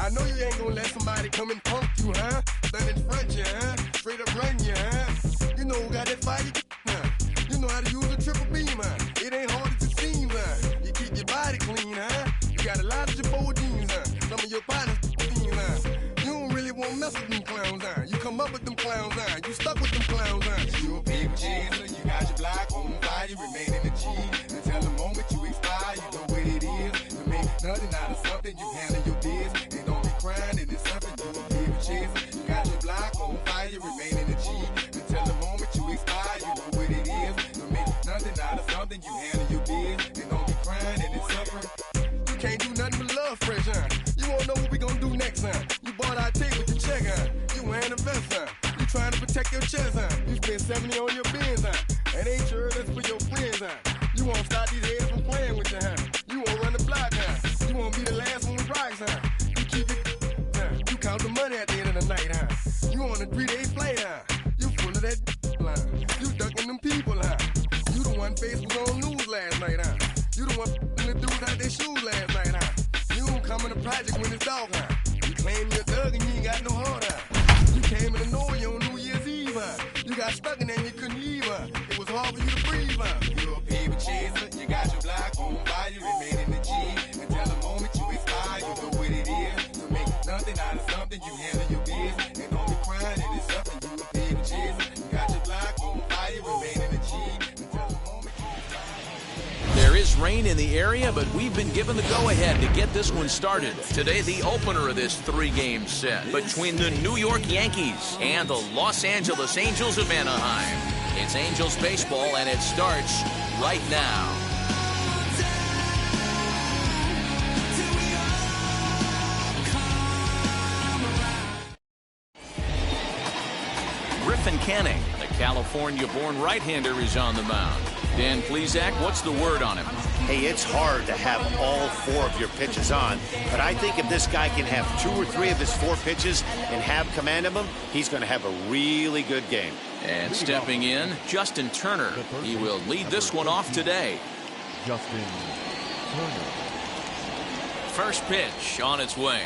I know you ain't gonna let somebody come and punk you, huh? Stand in front you, huh? Straight up run you, huh? You know who got that fire, huh? You know how to use a triple beam, huh? It ain't hard as it seems, huh? You keep your body clean, huh? You got a lot of your bold jeans, huh? Some of your body jeans, huh? You don't really want to mess with them clowns, huh? You come up with them clowns, huh? You stuck with them clowns, huh? You a big chaser, you got your block on fire, you remain in the G. Until the moment you expire, you know what it is. To make nothing out of something, you handle your biz. And don't be crying, and it's something you a big chaser. You got your block on fire, you remain in the G. Until the moment you expire, you know what it is. To make nothing out of something, you handle your biz. And don't be crying, and it's something. You can't do nothing but love fresh, huh? You won't know what we gonna do next, huh? You bought our tape with your check, huh? You wearing a vest, huh? You trying to protect your chest, huh? You spent 70 on your bins, huh? And ain't sure that's for your friends, huh? You won't stop these heads from playing with you, huh? You won't run the block, huh? You won't be the last one with rocks, huh? You keep it, huh? You count the money at the end of the night, huh? You on a 3-day flight, huh? You full of that line. You ducking them people, huh? You the one face was on news last night, huh? You the one the dude out their shoes last night, huh? You don't come in the project when it's dark, huh? You claim you're a thug and you ain't got no heart, huh? You came in the Norway on New Year's Eve, huh? You got stuck in there and you couldn't leave, huh? It was hard for you to breathe, huh? You're a paper chaser, you got your block on fire, you remain in the G. Until the moment you expire, you know what it is. To make nothing out of something, you handle your biz. And don't be crying, and it's something you a paper chaser. You got your block on fire, you remain in the G. Until the moment you expire. There is rain in the area, but we've been given the go-ahead to get this one started. Today, the opener of this 3-game set between the New York Yankees and the Los Angeles Angels of Anaheim. It's Angels baseball, and it starts right now. Griffin Canning, the California-born right-hander, is on the mound. Dan Plesac, what's the word on him? Hey, it's hard to have all 4 of your pitches on, but I think if this guy can have 2 or 3 of his 4 pitches and have command of them, he's going to have a really good game. And stepping in, Justin Turner. He will lead this one off today. Justin Turner. First pitch on its way.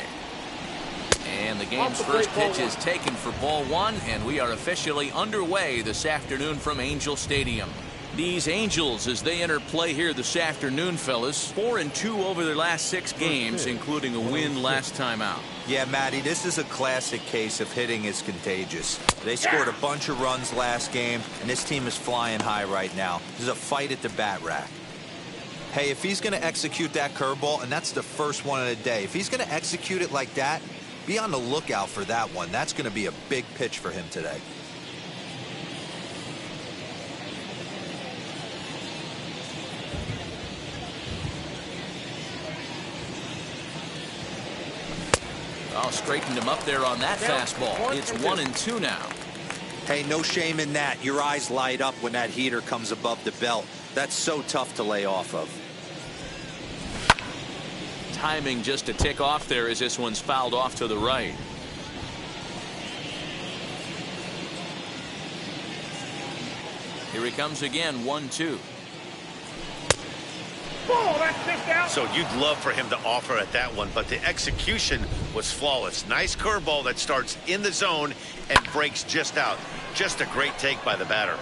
And the game's first pitch is taken for ball 1, and we are officially underway this afternoon from Angel Stadium. These Angels, as they enter play here this afternoon, fellas, 4-2 over their last 6 games, including a win last time out. Yeah, Matty, this is a classic case of hitting is contagious. They scored a bunch of runs last game, and this team is flying high right now. There's a fight at the bat rack. Hey, if he's going to execute that curveball, and that's the first one of the day, if he's going to execute it like that, be on the lookout for that one. That's going to be a big pitch for him today. Oh, straightened him up there on that fastball. It's 1-2 now. Hey, no shame in that. Your eyes light up when that heater comes above the belt. That's so tough to lay off of. Timing just a tick off there as this one's fouled off to the right. Here he comes again, 1-2. So you'd love for him to offer at that one, but the execution was flawless. Nice curveball that starts in the zone and breaks just out. Just a great take by the batter.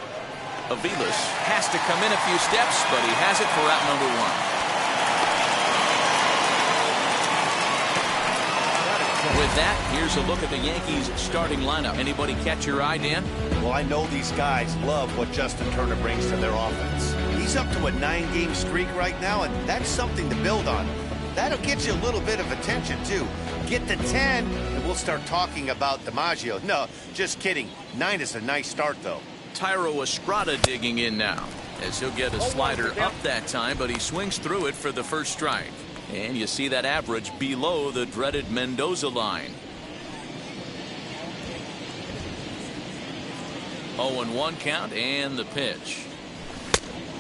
Aviles has to come in a few steps, but he has it for out number 1. With that, here's a look at the Yankees starting lineup. Anybody catch your eye, Dan? Well, I know these guys love what Justin Turner brings to their offense. He's up to a 9-game streak right now, and that's something to build on. That'll get you a little bit of attention, too. Get to 10, and we'll start talking about DiMaggio. No, just kidding. 9 is a nice start, though. Thairo Estrada digging in now, as he'll get a slider up that time, but he swings through it for the first strike. And you see that average below the dreaded Mendoza line. 0-1 count, and the pitch.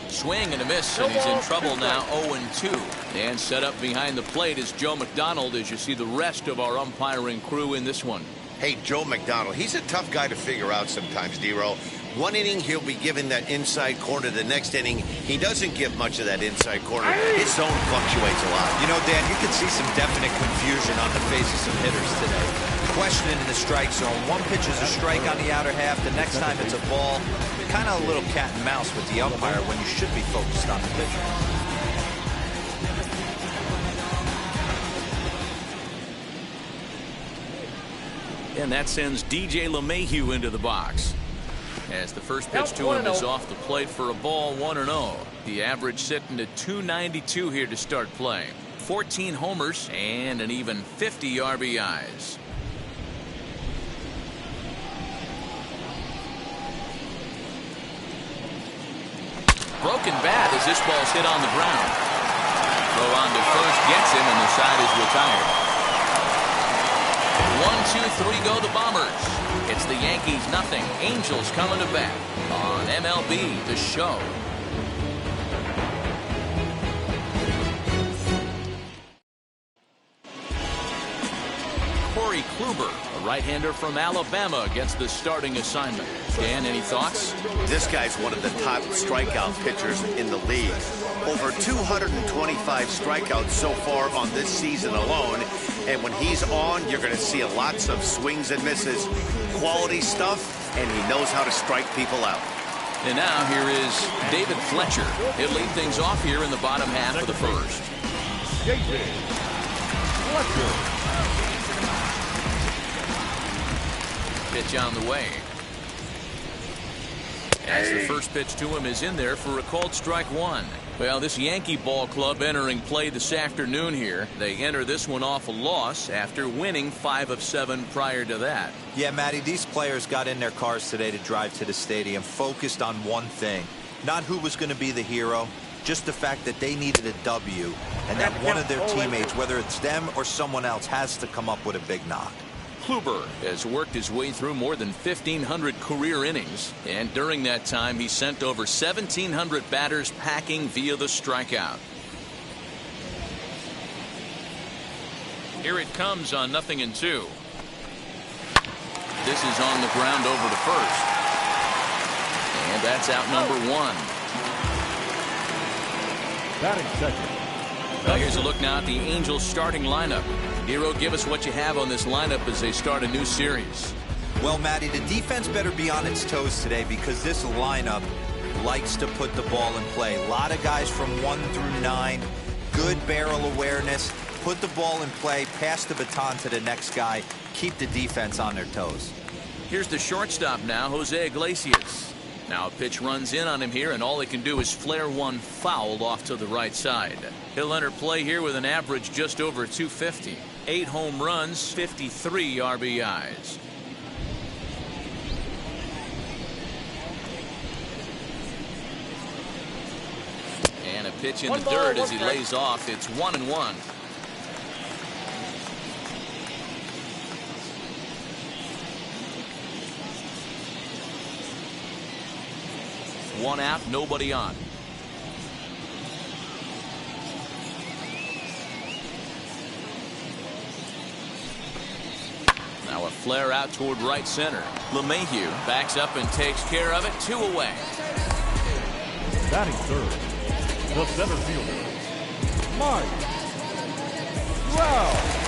Swing and a miss, and he's in trouble now. 0-2. And set up behind the plate is Joe McDonald as you see the rest of our umpiring crew in this one. Hey, Joe McDonald, he's a tough guy to figure out sometimes, D-Row. One inning, he'll be given that inside corner. The next inning, he doesn't give much of that inside corner. His zone fluctuates a lot. You know, Dan, you can see some definite confusion on the faces of hitters today. Questioning the strike zone. One pitch is a strike on the outer half. The next time it's a ball. Kind of a little cat and mouse with the umpire when you should be focused on the pitcher. And that sends DJ LeMahieu into the box. As the first pitch to him is off the plate for a ball, 1-0. The average sitting at 292 here to start play. 14 homers and an even 50 RBIs. Broken bat as this ball's hit on the ground. Throw on to first gets him and the side is retired. 1-2-3 go the Bombers. It's the Yankees nothing. Angels coming to bat on MLB The Show. Corey Kluber, a right-hander from Alabama, gets the starting assignment. Dan, any thoughts? This guy's one of the top strikeout pitchers in the league. Over 225 strikeouts so far on this season alone. And when he's on, you're going to see lots of swings and misses. Quality stuff, and he knows how to strike people out. And now here is David Fletcher. He'll lead things off here in the bottom half of the first. David Fletcher. Pitch on the way. As the first pitch to him is in there for a called strike one. Well, this Yankee ball club entering play this afternoon here. They enter this one off a loss after winning 5 of 7 prior to that. Yeah, Matty, these players got in their cars today to drive to the stadium focused on one thing. Not who was going to be the hero, just the fact that they needed a W and that one of their teammates, whether it's them or someone else, has to come up with a big knock. Kluber has worked his way through more than 1,500 career innings, and during that time he sent over 1,700 batters packing via the strikeout. Here it comes on 0-2. This is on the ground over to first, and that's out number 1. Batting second. Well, here's a look now at the Angels starting lineup. Hero, give us what you have on this lineup as they start a new series. Well, Matty, the defense better be on its toes today because this lineup likes to put the ball in play. A lot of guys from 1 through 9, good barrel awareness, put the ball in play, pass the baton to the next guy, keep the defense on their toes. Here's the shortstop now, Jose Iglesias. Now a pitch runs in on him here, and all he can do is flare one foul off to the right side. He'll enter play here with an average just over 250. 8 home runs, 53 RBIs. And a pitch in the dirt as he lays off. It's 1-1. One out, nobody on. Now a flare out toward right center. LeMahieu backs up and takes care of it. 2 away. Batting third, the center fielder, Mike Trout.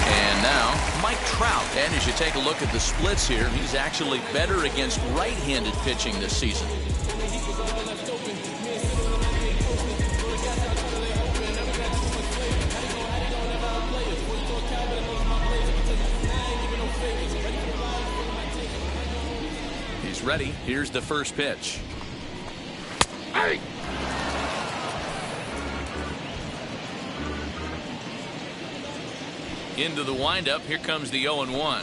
And now Mike Trout. And as you take a look at the splits here, he's actually better against right-handed pitching this season. He's ready. Here's the first pitch. Hey! Into the windup. Here comes the 0-1.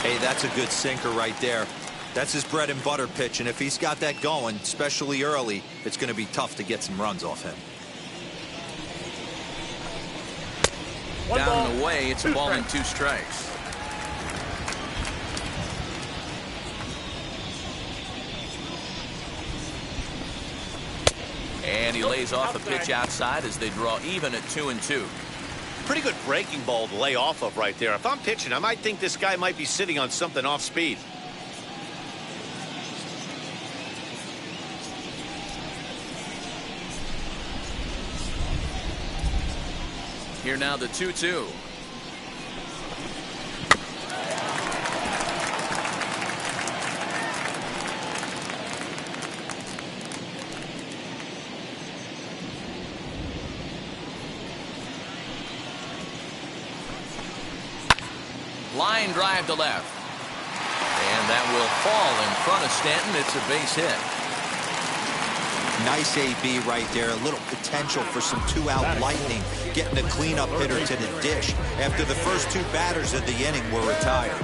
Hey, that's a good sinker right there. That's his bread and butter pitch, and if he's got that going, especially early, it's going to be tough to get some runs off him. Down and away, it's a ball and 2 strikes. And he lays off a pitch outside as they draw even at 2-2. Pretty good breaking ball to lay off of right there. If I'm pitching, I might think this guy might be sitting on something off speed. Here now the 2-2. Line drive to left. And that will fall in front of Stanton. It's a base hit. Nice AB right there. A little potential for some two-out lightning. Getting a cleanup hitter to the dish after the first two batters of the inning were retired.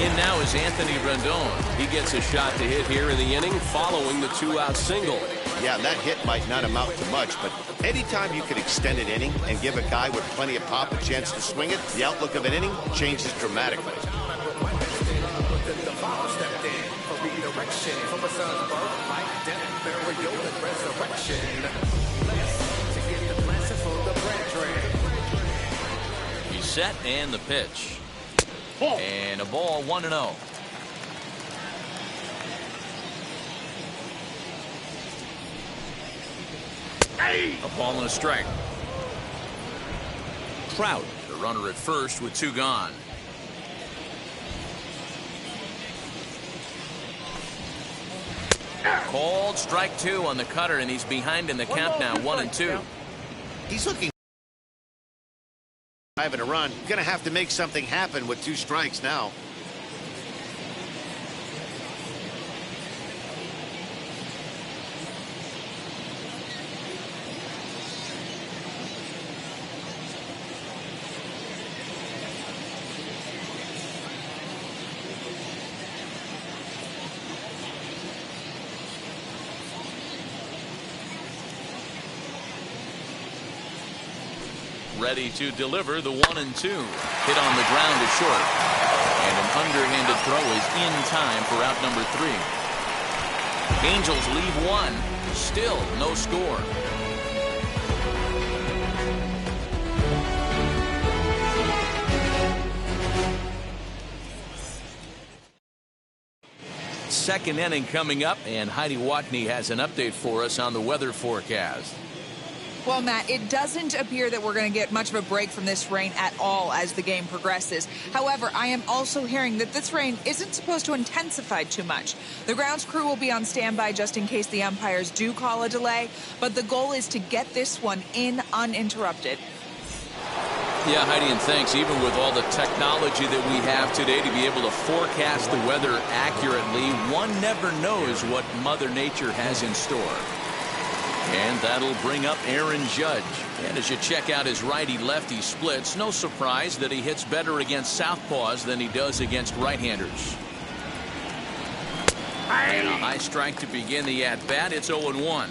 In now is Anthony Rendon. He gets a shot to hit here in the inning following the two-out single. Yeah, that hit might not amount to much, but anytime you can extend an inning and give a guy with plenty of pop a chance to swing it, the outlook of an inning changes dramatically. He's set and the pitch. And a ball 1-0. A ball and a strike. Trout, the runner at first with two gone. Called strike two on the cutter, and he's behind in the count now, 1-2. He's looking driving a run. Going to have to make something happen with two strikes now. Ready to deliver the 1-2. Hit on the ground to short. And an underhanded throw is in time for out number 3. Angels leave one. Still no score. Second inning coming up, and Heidi Watney has an update for us on the weather forecast. Well, Matt, it doesn't appear that we're going to get much of a break from this rain at all as the game progresses. However, I am also hearing that this rain isn't supposed to intensify too much. The grounds crew will be on standby just in case the umpires do call a delay, but the goal is to get this one in uninterrupted. Yeah, Heidi, and thanks. Even with all the technology that we have today to be able to forecast the weather accurately, one never knows what Mother Nature has in store. And that'll bring up Aaron Judge. And as you check out his righty-lefty splits, no surprise that he hits better against southpaws than he does against right-handers. And a high strike to begin the at-bat. It's 0-1.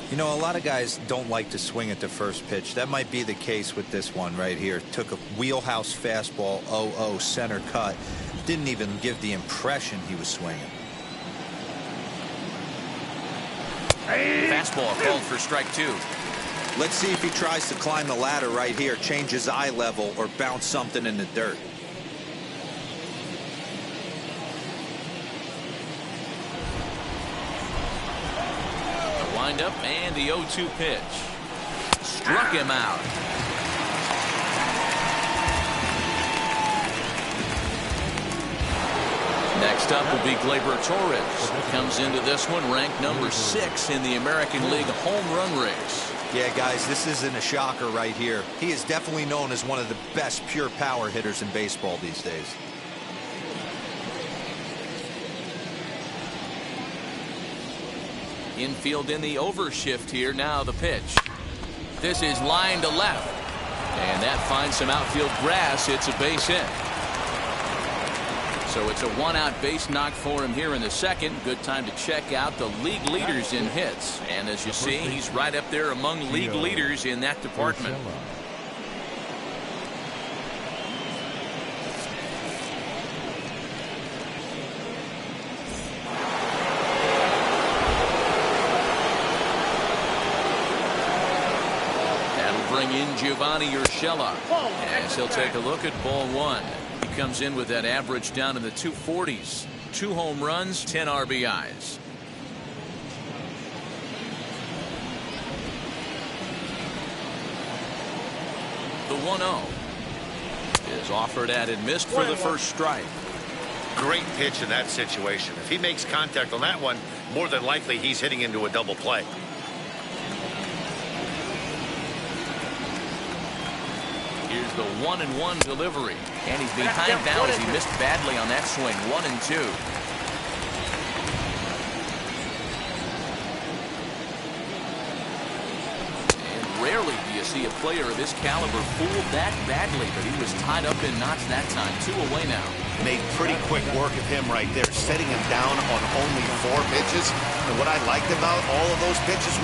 You know, a lot of guys don't like to swing at the first pitch. That might be the case with this one right here. Took a wheelhouse fastball, 0-0 center cut. Didn't even give the impression he was swinging. Fastball called for strike two. Let's see if he tries to climb the ladder right here, change his eye level, or bounce something in the dirt. The windup and the 0-2 pitch. Struck him out. Next up will be Gleyber Torres. Comes into this one ranked number 6 in the American League home run race. Yeah, guys, this isn't a shocker right here. He is definitely known as one of the best pure power hitters in baseball these days. Infield in the overshift here. Now the pitch. This is line to left. And that finds some outfield grass. It's a base hit. So it's a one-out base knock for him here in the second. Good time to check out the league leaders in hits. And as you see, he's right up there among league leaders in that department. bring in Giovanni Urshela as he'll take a look at ball one. He comes in with that average down in the 240s. 2 home runs, 10 RBIs. The 1-0 is offered at and missed for the first strike. Great pitch in that situation. If he makes contact on that one, more than likely he's hitting into a double play. Here's the 1-1 delivery. And he's behind now as he missed badly on that swing. 1-2. Rarely do you see a player of his caliber fooled that badly, but he was tied up in knots that time. 2 away now. Made pretty quick work of him right there, setting him down on only 4 pitches. And what I liked about all of those pitches,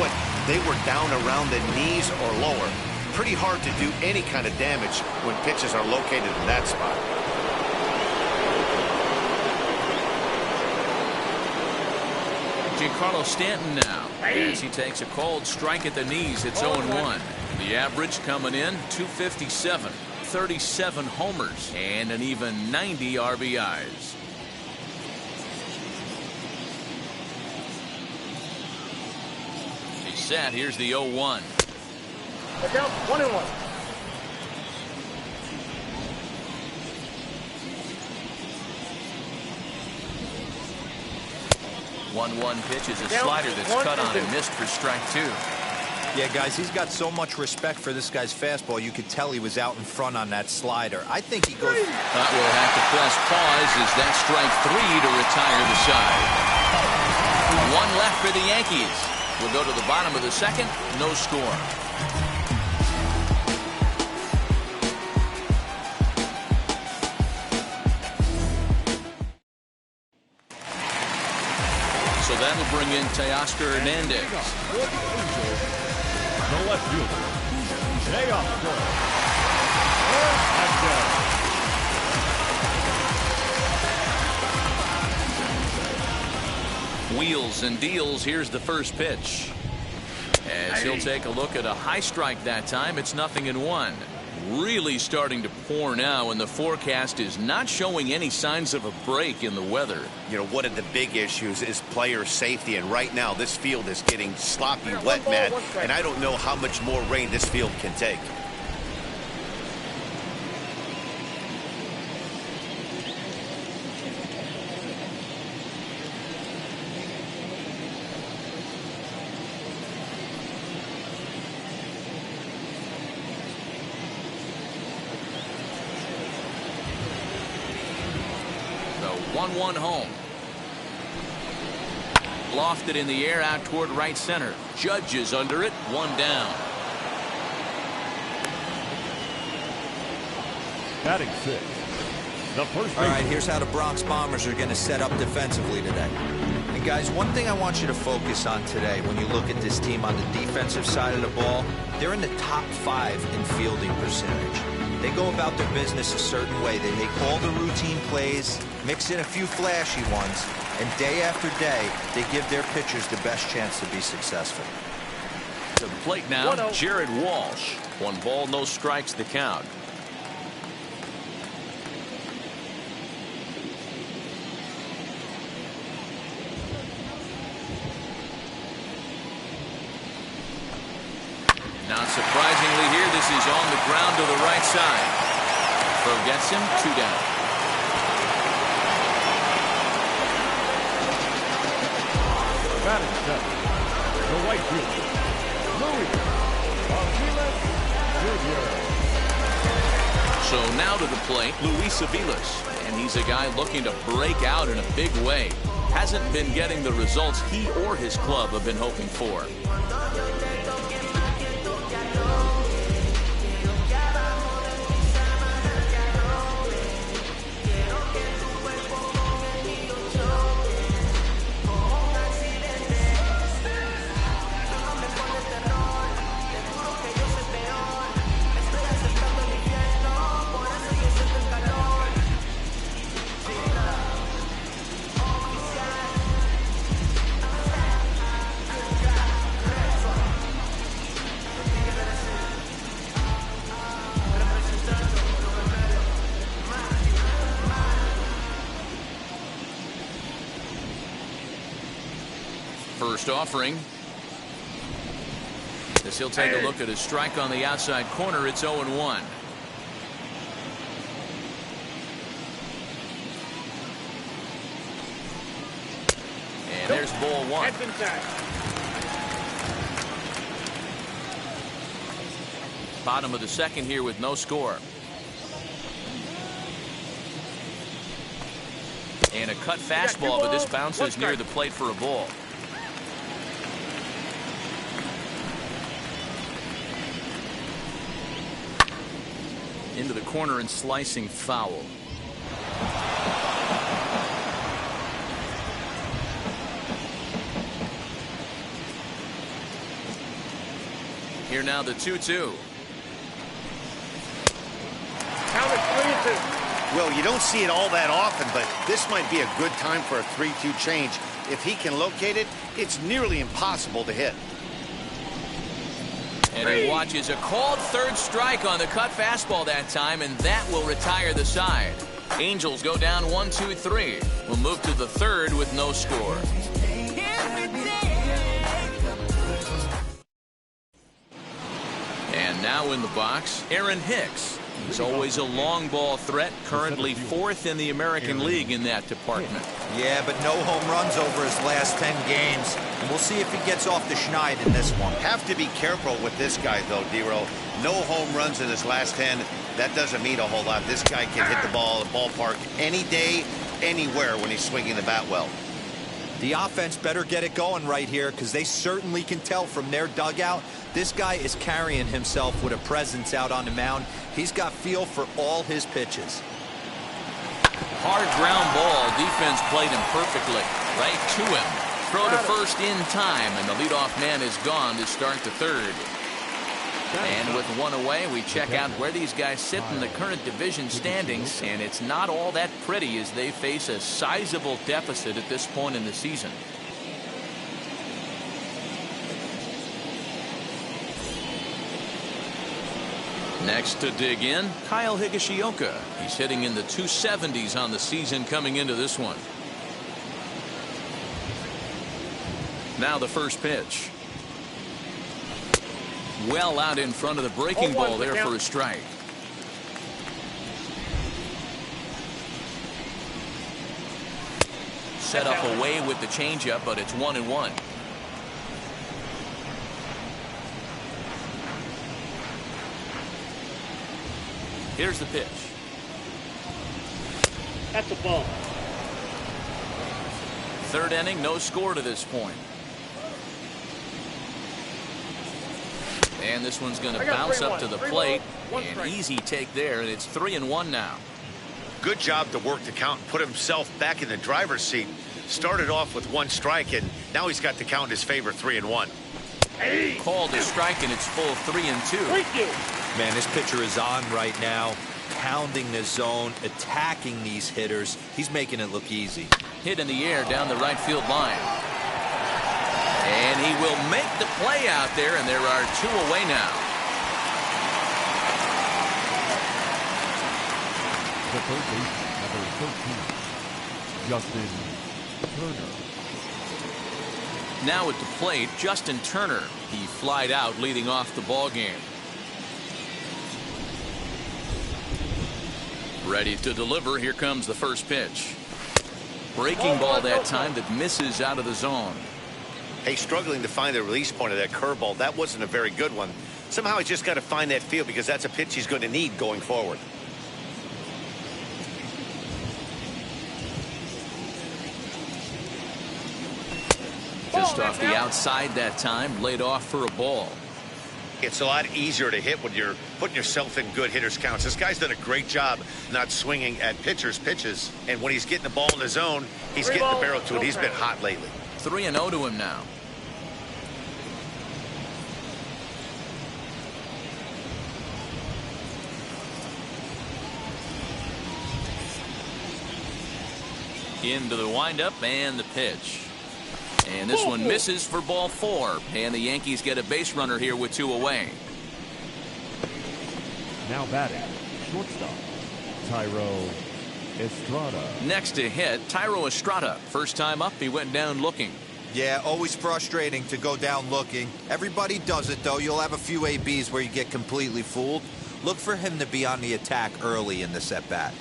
they were down around the knees or lower. Pretty hard to do any kind of damage when pitches are located in that spot. Giancarlo Stanton now as he takes a cold strike at the knees. It's 0-1. The average coming in 257, 37 homers, and an even 90 RBIs. He's set. Here's the 0-1. Look out, 1-1. 1-1 pitch is a slider that's cut on and missed for strike 2. Yeah, guys, he's got so much respect for this guy's fastball. You could tell he was out in front on that slider. I think he goes. That will have to press pause as that strike 3 to retire the side. 1 left for the Yankees. We'll go to the bottom of the second. No score. So that'll bring in Teoscar Hernandez. The left fielder, Teoscar Hernandez. Wheels and deals. Here's the first pitch. As he'll take a look at a high strike that time. It's 0-1. Really starting to pour now, and the forecast is not showing any signs of a break in the weather. You know, one of the big issues is player safety, and right now this field is getting sloppy wet, man, and I don't know how much more rain this field can take. The 1-1 home. Lofted in the air out toward right center. Judge is under it. 1 down. Batting 6. The first. All right, here's how the Bronx Bombers are going to set up defensively today. And guys, one thing I want you to focus on today when you look at this team on the defensive side of the ball, they're in the top 5 in fielding percentage. They go about their business a certain way. They make all the routine plays, mix in a few flashy ones, and day after day, they give their pitchers the best chance to be successful. To the plate now, Jared Walsh. 1 ball, no strikes, the count. Not surprisingly here, this is on the ground to the right side. Throw gets him, 2 down. Batting 7. The right fielder, Luis Aviles Jr. So now to the plate, Luis Aviles. And he's a guy looking to break out in a big way. Hasn't been getting the results he or his club have been hoping for. first offering. As he'll take a look at his strike on the outside corner, it's 0-1. And there's ball one. Bottom of the second here with no score. And a cut fastball, but this bounces near the plate for a ball. Into the corner and slicing foul. Here now the 2-2. Well, you don't see it all that often, but this might be a good time for a 3-2 change. If he can locate it, it's nearly impossible to hit. And he watches a called third strike on the cut fastball that time, and that will retire the side. Angels go down 1-2-3. We'll move to the third with no score. And now in the box, Aaron Hicks. He's always a long ball threat, currently 4th in the American League in that department. Yeah, but no home runs over his last 10 games. And we'll see if he gets off the schneid in this one. Have to be careful with this guy, though, Dero. No home runs in his last 10. That doesn't mean a whole lot. This guy can hit the ball at the ballpark any day, anywhere when he's swinging the bat well. The offense better get it going right here, because they certainly can tell from their dugout this guy is carrying himself with a presence out on the mound. He's got feel for all his pitches. Hard ground ball. Defense played him perfectly. Right to him. Throw to first in time, and the leadoff man is gone to start the third. And with one away, we check out where these guys sit in the current division standings, and it's not all that pretty as they face a sizable deficit at this point in the season. Next to dig in, Kyle Higashioka. He's hitting in the 270s on the season coming into this one. Now the first pitch. Well out in front of the breaking ball there for a strike. Set up away with the changeup, but it's 1-1. Here's the pitch. That's a ball. Third inning, no score to this point. And this one's going to bounce up to the plate. An easy take there, and it's 3-1 now. Good job to work the count and put himself back in the driver's seat. Started off with 1 strike, and now he's got the count in his favor, 3-1. Called a strike, and it's full 3-2. Man, this pitcher is on right now, pounding the zone, attacking these hitters. He's making it look easy. Hit in the air down the right field line. And he will make the play out there, and there are 2 away now. The third baseman, number 13, Justin Turner. Now at the plate, Justin Turner. He flied out leading off the ball game. Ready to deliver. Here comes the first pitch. Breaking ball that time that misses out of the zone. Hey, struggling to find the release point of that curveball. That wasn't a very good one. Somehow he's just got to find that feel, because that's a pitch he's going to need going forward. Just off the outside that time, laid off for a ball. It's a lot easier to hit when you're putting yourself in good hitters counts. This guy's done a great job not swinging at pitchers' pitches. And when he's getting the ball in the zone, he's getting the barrel to it. He's been hot lately. 3-0 to him now. Into the windup and the pitch. And this one misses for ball 4. And the Yankees get a base runner here with 2 away. Now batting, shortstop, Thairo Estrada. Next to hit, Thairo Estrada. First time up, he went down looking. Yeah, always frustrating to go down looking. Everybody does it, though. You'll have a few ABs where you get completely fooled. Look for him to be on the attack early in this at-bat.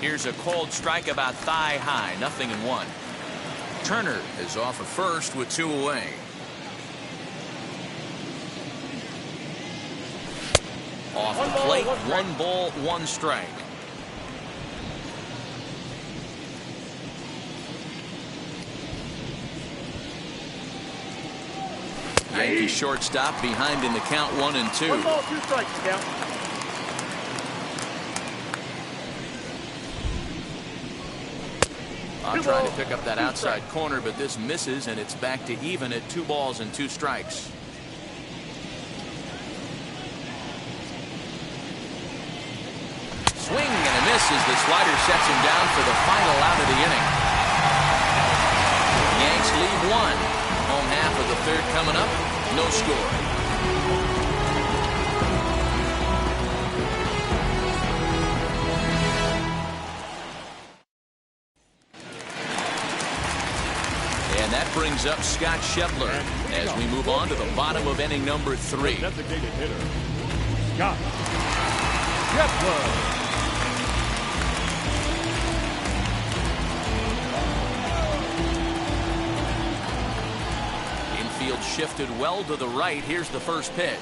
Here's a cold strike about thigh high, 0-1. Turner is off at first with 2 away. Off the plate, 1 ball, 1 strike. Yankee shortstop behind in the count, 1-2. 1 ball, 2 strikes, count. Trying to pick up that outside corner, but this misses, and it's back to even at 2 balls and 2 strikes. Swing and a miss as the slider sets him down for the final out of the inning. Yanks lead 1. Home half of the 3rd coming up. No score. And that brings up Scott Schebler as we move on to the bottom of inning number 3. Designated hitter, Scott Schebler. Infield shifted well to the right. Here's the first pitch.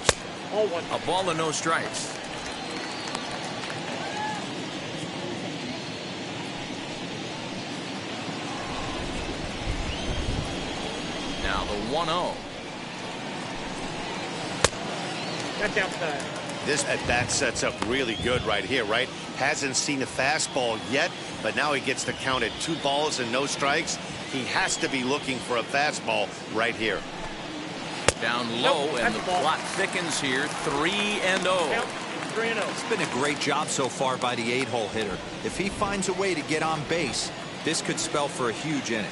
A ball and no strikes. Now the 1-0. That's outside. This at-bat sets up really good right here, right? Hasn't seen a fastball yet, but now he gets the count at 2 balls and no strikes. He has to be looking for a fastball right here. Down low, and the plot thickens here. 3-0. 3-0. It's been a great job so far by the 8-hole hitter. If he finds a way to get on base, this could spell for a huge inning.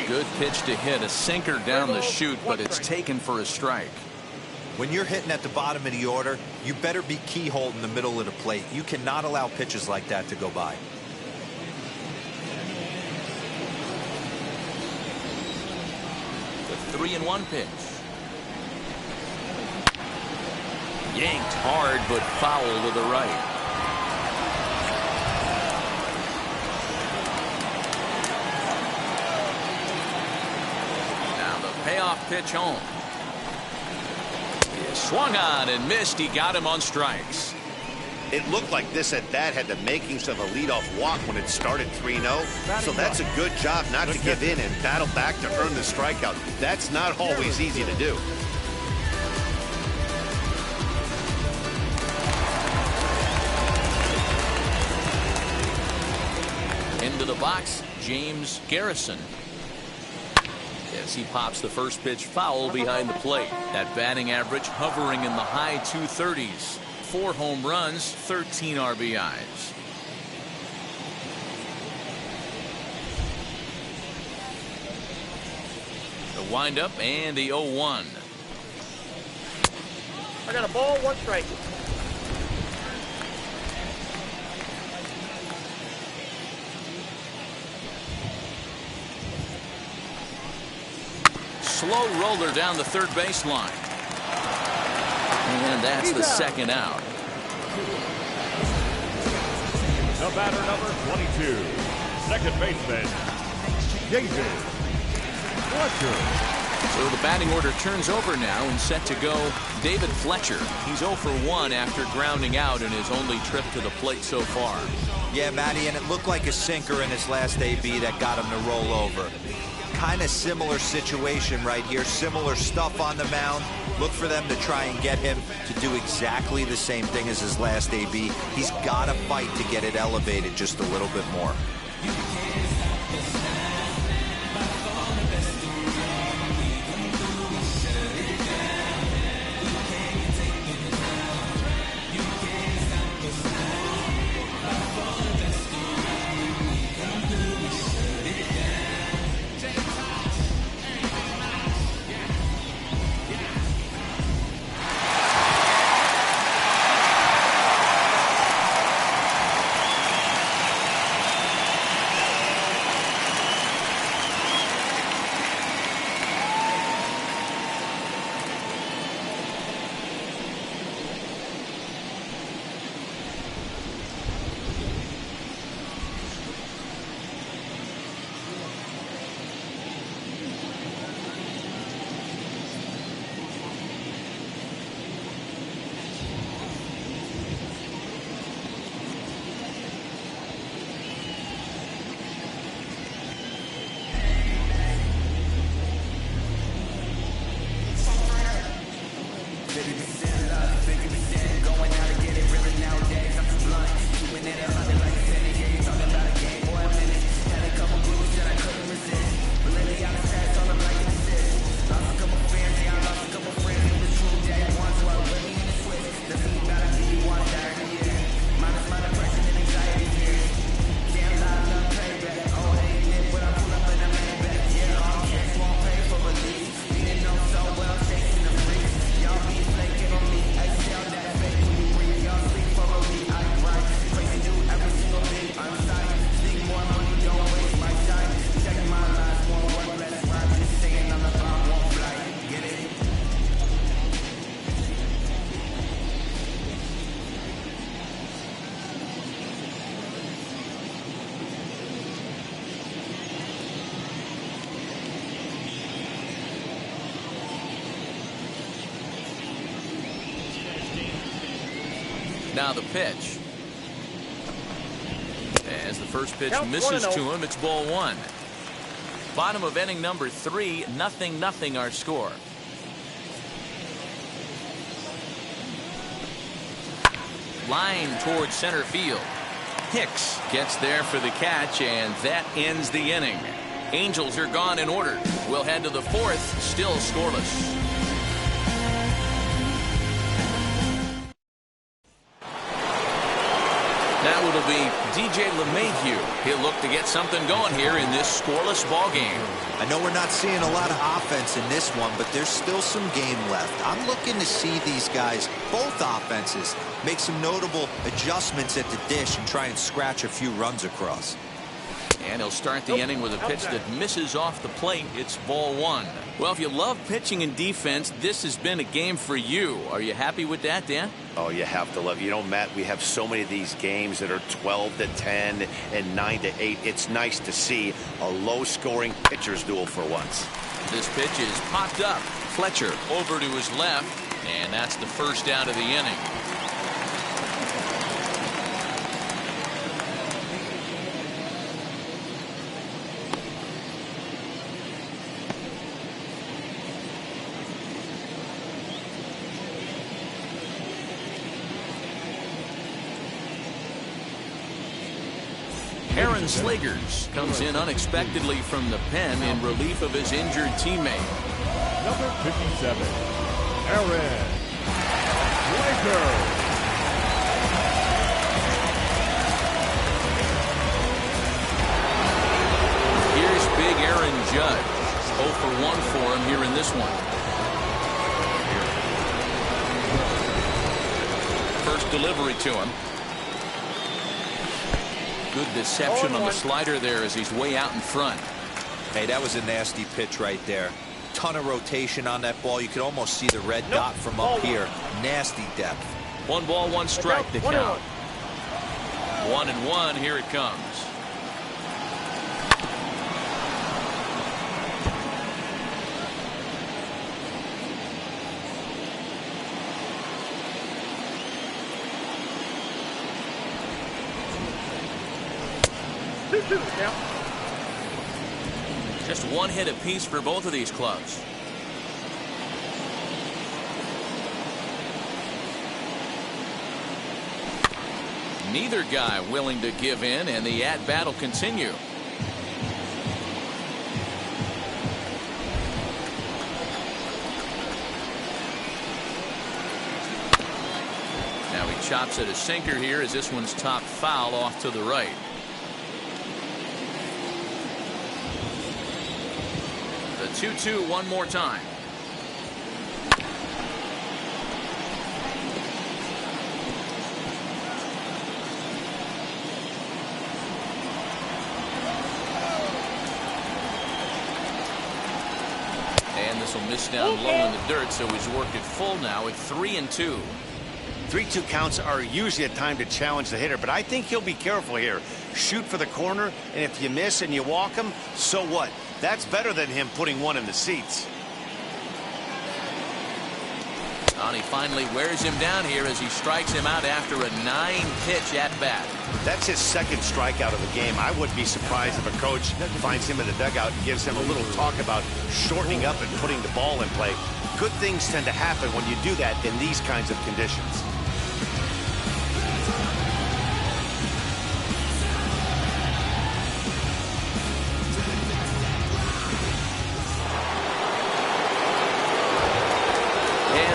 Good pitch to hit, a sinker down the chute, but it's taken for a strike. When you're hitting at the bottom of the order, you better be keyhole in the middle of the plate. You cannot allow pitches like that to go by. The 3-1 pitch. Yanked hard, but foul to the right. Payoff pitch home. He swung on and missed. He got him on strikes. It looked like this at-bat had the makings of a leadoff walk when it started 3-0. So that's a good job not to give in and battle back to earn the strikeout. That's not always easy to do. Into the box, James Garrison. As he pops the first pitch foul behind the plate. That batting average hovering in the high 230s. 4 home runs, 13 RBIs. The windup and the 0-1. I got a ball, 1 strike. Slow roller down the third baseline. And that's the second out. The batter number 22, second baseman, David Fletcher. So the batting order turns over now and set to go David Fletcher. He's 0 for 1 after grounding out in his only trip to the plate so far. Yeah, Matty, and it looked like a sinker in his last AB that got him to roll over. Kind of similar situation right here. Similar stuff on the mound. Look for them to try and get him to do exactly the same thing as his last AB. He's got to fight to get it elevated just a little bit more. Now the pitch. As the first pitch Count misses 1-0. to him, it's ball one. Bottom of inning number 3, 0-0 our score. Line towards center field. Hicks gets there for the catch, and that ends the inning. Angels are gone in order. We'll head to the 4th, still scoreless. Now it'll be DJ LeMahieu. He'll look to get something going here in this scoreless ball game. I know we're not seeing a lot of offense in this one, but there's still some game left. I'm looking to see these guys, both offenses, make some notable adjustments at the dish and try and scratch a few runs across. And he'll start the inning with a pitch that misses off the plate. It's ball one. Well, if you love pitching and defense, this has been a game for you. Are you happy with that, Dan? Oh, you have to love it. You know, Matt, we have so many of these games that are 12-10 and 9-8. It's nice to see a low-scoring pitcher's duel for once. This pitch is popped up. Fletcher over to his left, and that's the first out of the inning. Aaron Slegers comes in unexpectedly from the pen in relief of his injured teammate. Number 57, Aaron Slegers. Here's big Aaron Judge. 0 for 1 for him here in this one. First delivery to him. Good deception on the slider there as he's way out in front. Hey, that was a nasty pitch right there. Ton of rotation on that ball. You could almost see the red dot from up here. Nasty depth. 1 ball, 1 strike to count. 1-1. Here it comes. Just 1 hit apiece for both of these clubs. Neither guy willing to give in, and the at-bat will continue. Now he chops at a sinker here as this one's top foul off to the right. The 2-2 one more time. And this will miss down low in the dirt, so he's worked it full now at 3-2. 3-2 counts are usually a time to challenge the hitter, but I think he'll be careful here. Shoot for the corner, and if you miss and you walk him, so what? That's better than him putting one in the seats. And he finally wears him down here as he strikes him out after a 9-pitch at bat. That's his second strikeout of the game. I wouldn't be surprised if a coach finds him in the dugout and gives him a little talk about shortening up and putting the ball in play. Good things tend to happen when you do that in these kinds of conditions.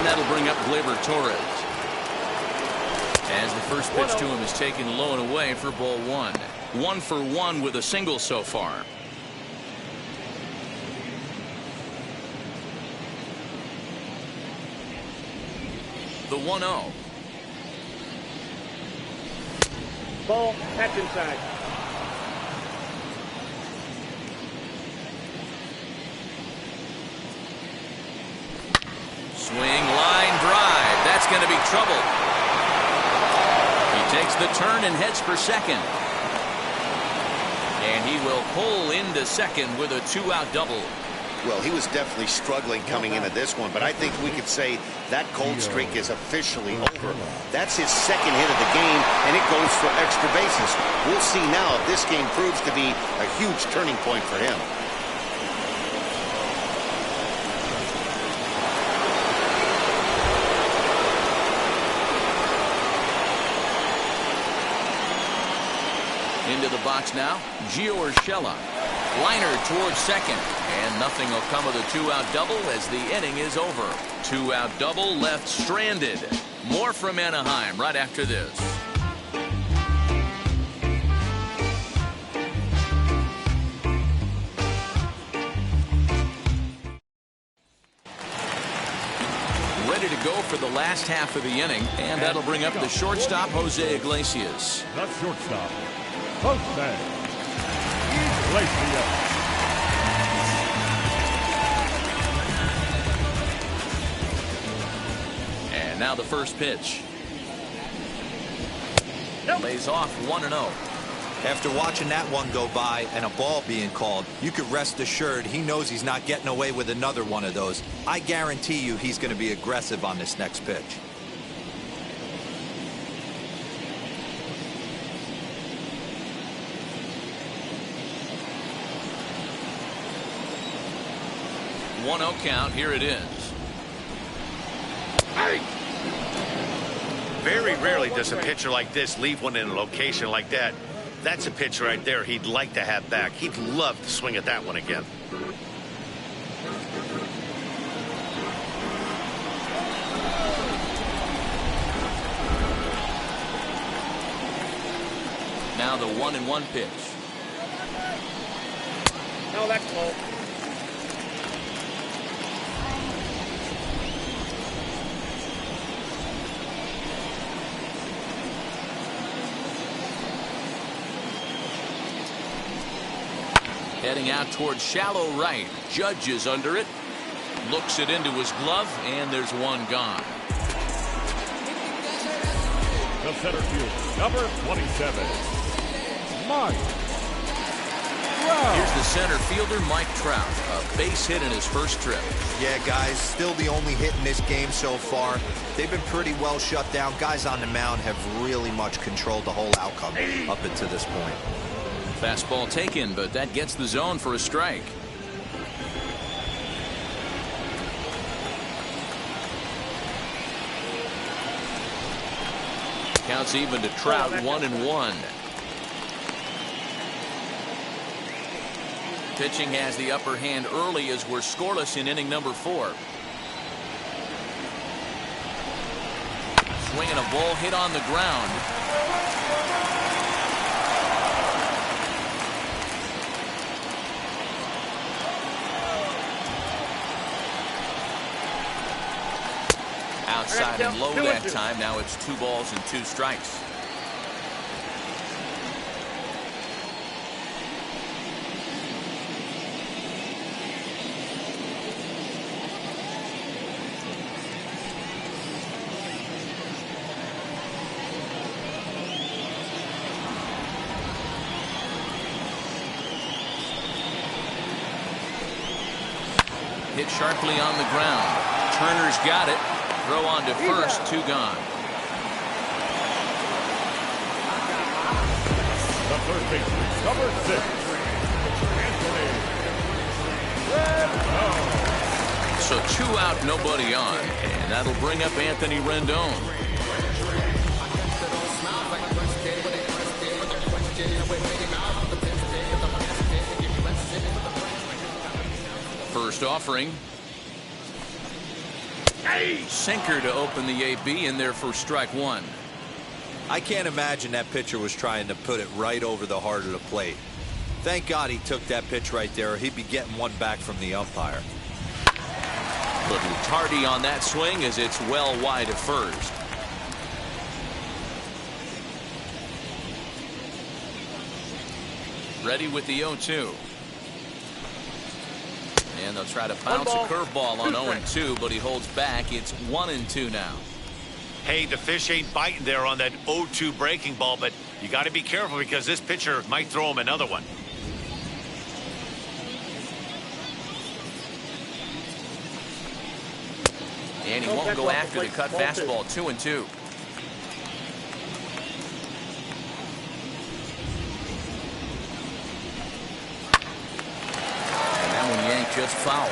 That'll bring up Gleyber Torres. As the first pitch to him is taken low and away for ball one. 1 for 1 with a single so far. The 1-0. Ball, that's inside. Swing, line drive. That's going to be trouble. He takes the turn and heads for second. And he will pull into second with a 2-out double. Well, he was definitely struggling coming into this one, but I think we could say that cold streak is officially over. That's his second hit of the game, and it goes for extra bases. We'll see now if this game proves to be a huge turning point for him. Into the box now, Gio Urshela. Liner towards second, and nothing will come of the two-out double as the inning is over. Two-out double left stranded. More from Anaheim right after this. Ready to go for the last half of the inning, and that'll bring up the shortstop, Jose Iglesias. The shortstop, Jose Iglesias. And now the first pitch. Lays off 1-0. After watching that one go by and a ball being called, you could rest assured he knows he's not getting away with another one of those. I guarantee you he's going to be aggressive on this next pitch. One 1-0 count. Here it is. Very rarely does a pitcher like this leave one in a location like that. That's a pitch right there he'd like to have back. He'd love to swing at that one again. Now the 1-1 pitch. No, that's low. Heading out towards shallow right. Judge is under it. Looks it into his glove, and there's one gone. The center field, number 27, Mike Trout. Here's the center fielder, Mike Trout. A base hit in his first trip. Yeah, guys, still the only hit in this game so far. They've been pretty well shut down. Guys on the mound have really much controlled the whole outcome up until this point. Fastball taken, but that gets the zone for a strike. Counts even to Trout, 1-1. Pitching has the upper hand early as we're scoreless in inning number 4. Swinging a ball hit on the ground. Outside and low that time. Now it's 2 balls and 2 strikes. Hit sharply on the ground. Turner's got it. Throw on to first, 2 gone. The third baseman, number 6, Anthony Rendon. So 2 out, nobody on, and that'll bring up Anthony Rendon. First offering. Sinker to open the AB in there for strike 1. I can't imagine that pitcher was trying to put it right over the heart of the plate. Thank God he took that pitch right there, or he'd be getting one back from the umpire. Little tardy on that swing as it's well wide of first. Ready with the 0-2. And they'll try to bounce a curveball on 0-2, but he holds back. It's 1-2 now. Hey, the fish ain't biting there on that 0-2 breaking ball, but you got to be careful because this pitcher might throw him another one. And he won't go after the cut fastball. 2-2. And that one yanked just foul.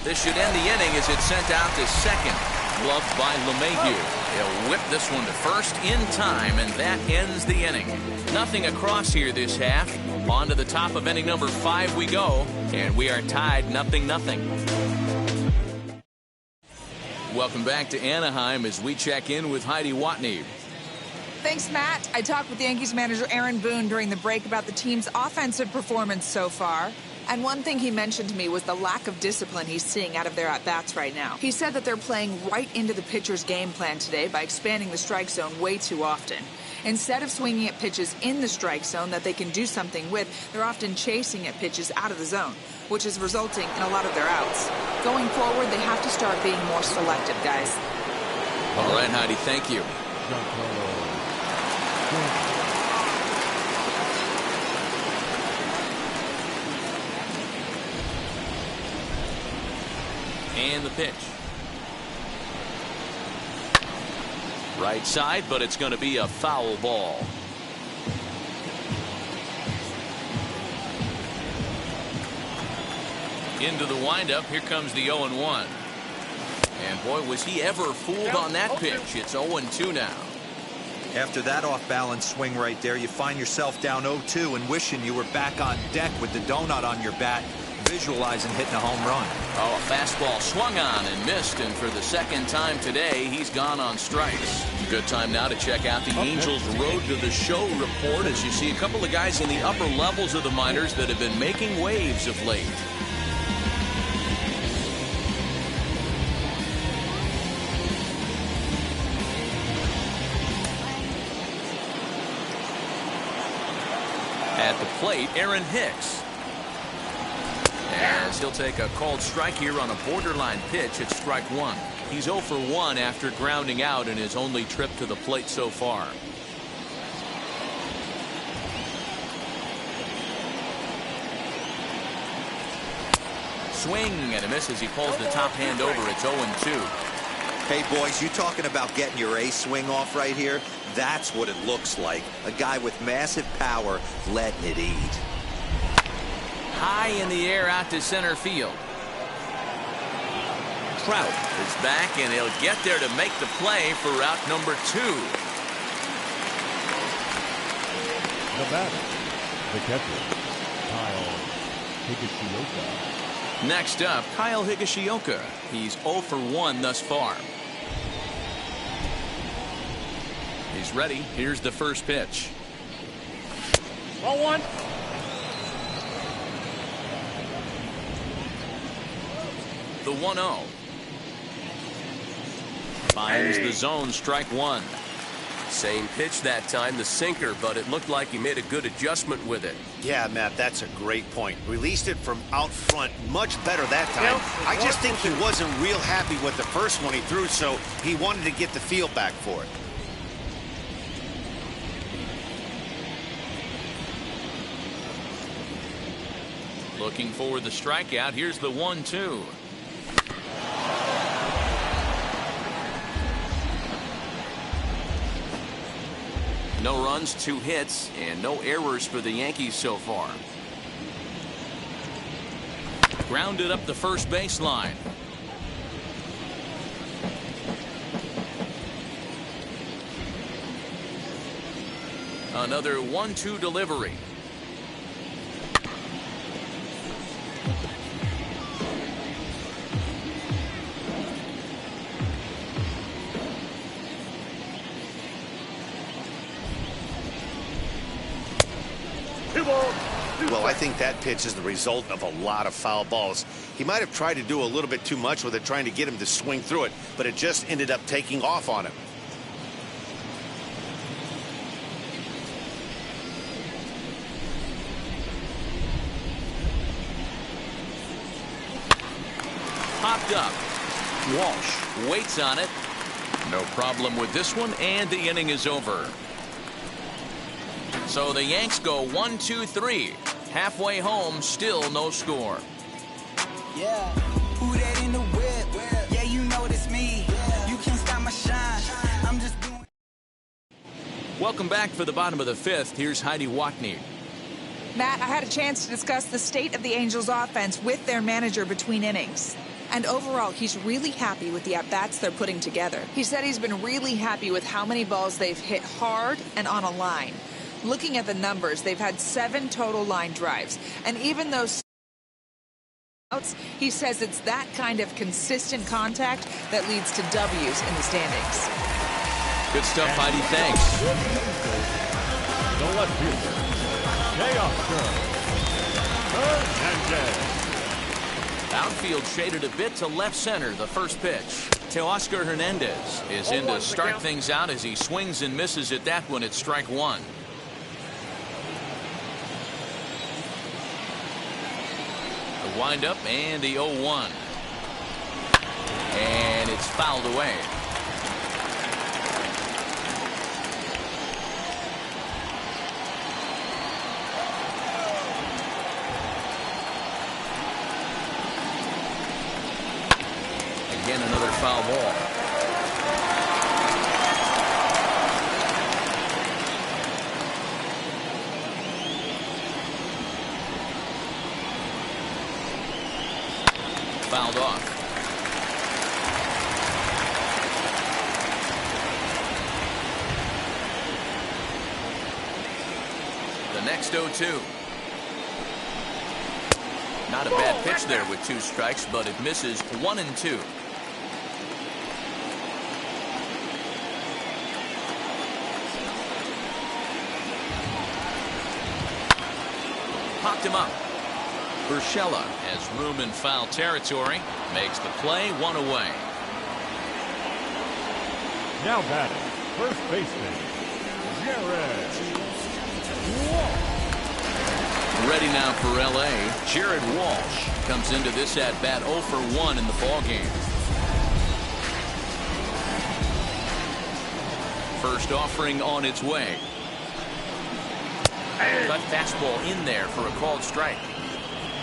This should end the inning as it's sent out to second. Gloved by LeMahieu. He'll whip this one to first in time, and that ends the inning. Nothing across here this half. On to the top of inning number 5 we go, and we are tied 0-0. Welcome back to Anaheim as we check in with Heidi Watney. Thanks, Matt. I talked with Yankees manager Aaron Boone during the break about the team's offensive performance so far. And one thing he mentioned to me was the lack of discipline he's seeing out of their at-bats right now. He said that they're playing right into the pitcher's game plan today by expanding the strike zone way too often. Instead of swinging at pitches in the strike zone that they can do something with, they're often chasing at pitches out of the zone, which is resulting in a lot of their outs. Going forward, they have to start being more selective, guys. All right, Heidi, thank you. And the pitch. Right side, but it's going to be a foul ball. Into the windup. Here comes the 0-1. And boy, was he ever fooled on that pitch. It's 0-2 now. After that off-balance swing right there, you find yourself down 0-2 and wishing you were back on deck with the donut on your bat, visualizing hitting a home run. Oh, a fastball swung on and missed, and for the second time today, he's gone on strikes. Good time now to check out the Angels Road to the Show report as you see a couple of guys in the upper levels of the minors that have been making waves of late. At the plate, Aaron Hicks. As he'll take a called strike here on a borderline pitch at strike 1. He's 0 for 1 after grounding out in his only trip to the plate so far. Swing and a miss as he pulls the top hand over. It's 0-2. Hey, boys, you talking about getting your ace swing off right here? That's what it looks like. A guy with massive power letting it eat. High in the air out to center field. Trout is back, and he'll get there to make the play for route number 2. The batter, the catcher, Kyle Higashioka. Next up, Kyle Higashioka. He's 0 for 1 thus far. He's ready. Here's the first pitch. 0-1. The 1-0. Finds the zone, strike 1. Same pitch that time, the sinker, but it looked like he made a good adjustment with it. Yeah, Matt, that's a great point. Released it from out front much better that time. I just think he wasn't real happy with the first one he threw, so he wanted to get the feel back for it. Looking for the strikeout. Here's the 1-2. No runs, 2 hits, and no errors for the Yankees so far. Grounded up the first baseline. Another 1-2 delivery. Well, I think that pitch is the result of a lot of foul balls. He might have tried to do a little bit too much with it, trying to get him to swing through it, but it just ended up taking off on him. Popped up. Walsh waits on it. No problem with this one, and the inning is over. So the Yanks go 1-2-3. Halfway home, still no score. Yeah, who that in the whip? Yeah, you know it's me. You can't stop my shine. I'm just doing. Welcome back for the bottom of the fifth. Here's Heidi Watney. Matt, I had a chance to discuss the state of the Angels offense with their manager between innings. And overall, he's really happy with the at-bats they're putting together. He said he's been really happy with how many balls they've hit hard and on a line. Looking at the numbers, they've had 7 total line drives. And even though outs, he says it's that kind of consistent contact that leads to W's in the standings. Good stuff, Heidi. Thanks. The left fielder, Jay Oscar. Hernandez. Outfield shaded a bit to left center. The first pitch. Teoscar Hernandez is in to start things out as he swings and misses at that one at strike one. The windup and the 0-1. And it's fouled away. Again, another foul ball. Fouled off. The next 0-2. Not a bad pitch there with 2 strikes, but it misses 1 and 2. Popped him up. Urshela has room in foul territory. Makes the play, 1 away. Now batting, first baseman, Jared Walsh. Ready now for L.A. Jared Walsh comes into this at-bat 0 for 1 in the ballgame. First offering on its way. Cut fastball in there for a called strike.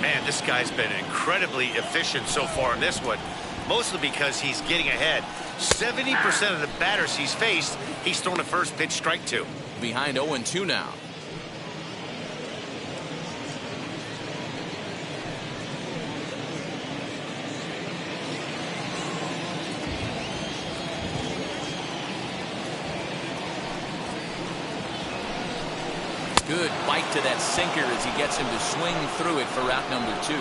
Man, this guy's been incredibly efficient so far in this one, mostly because he's getting ahead. 70% of the batters he's faced, he's thrown a first pitch strike to. Behind 0-2 now. Good bite to that sinker as he gets him to swing through it for out number 2.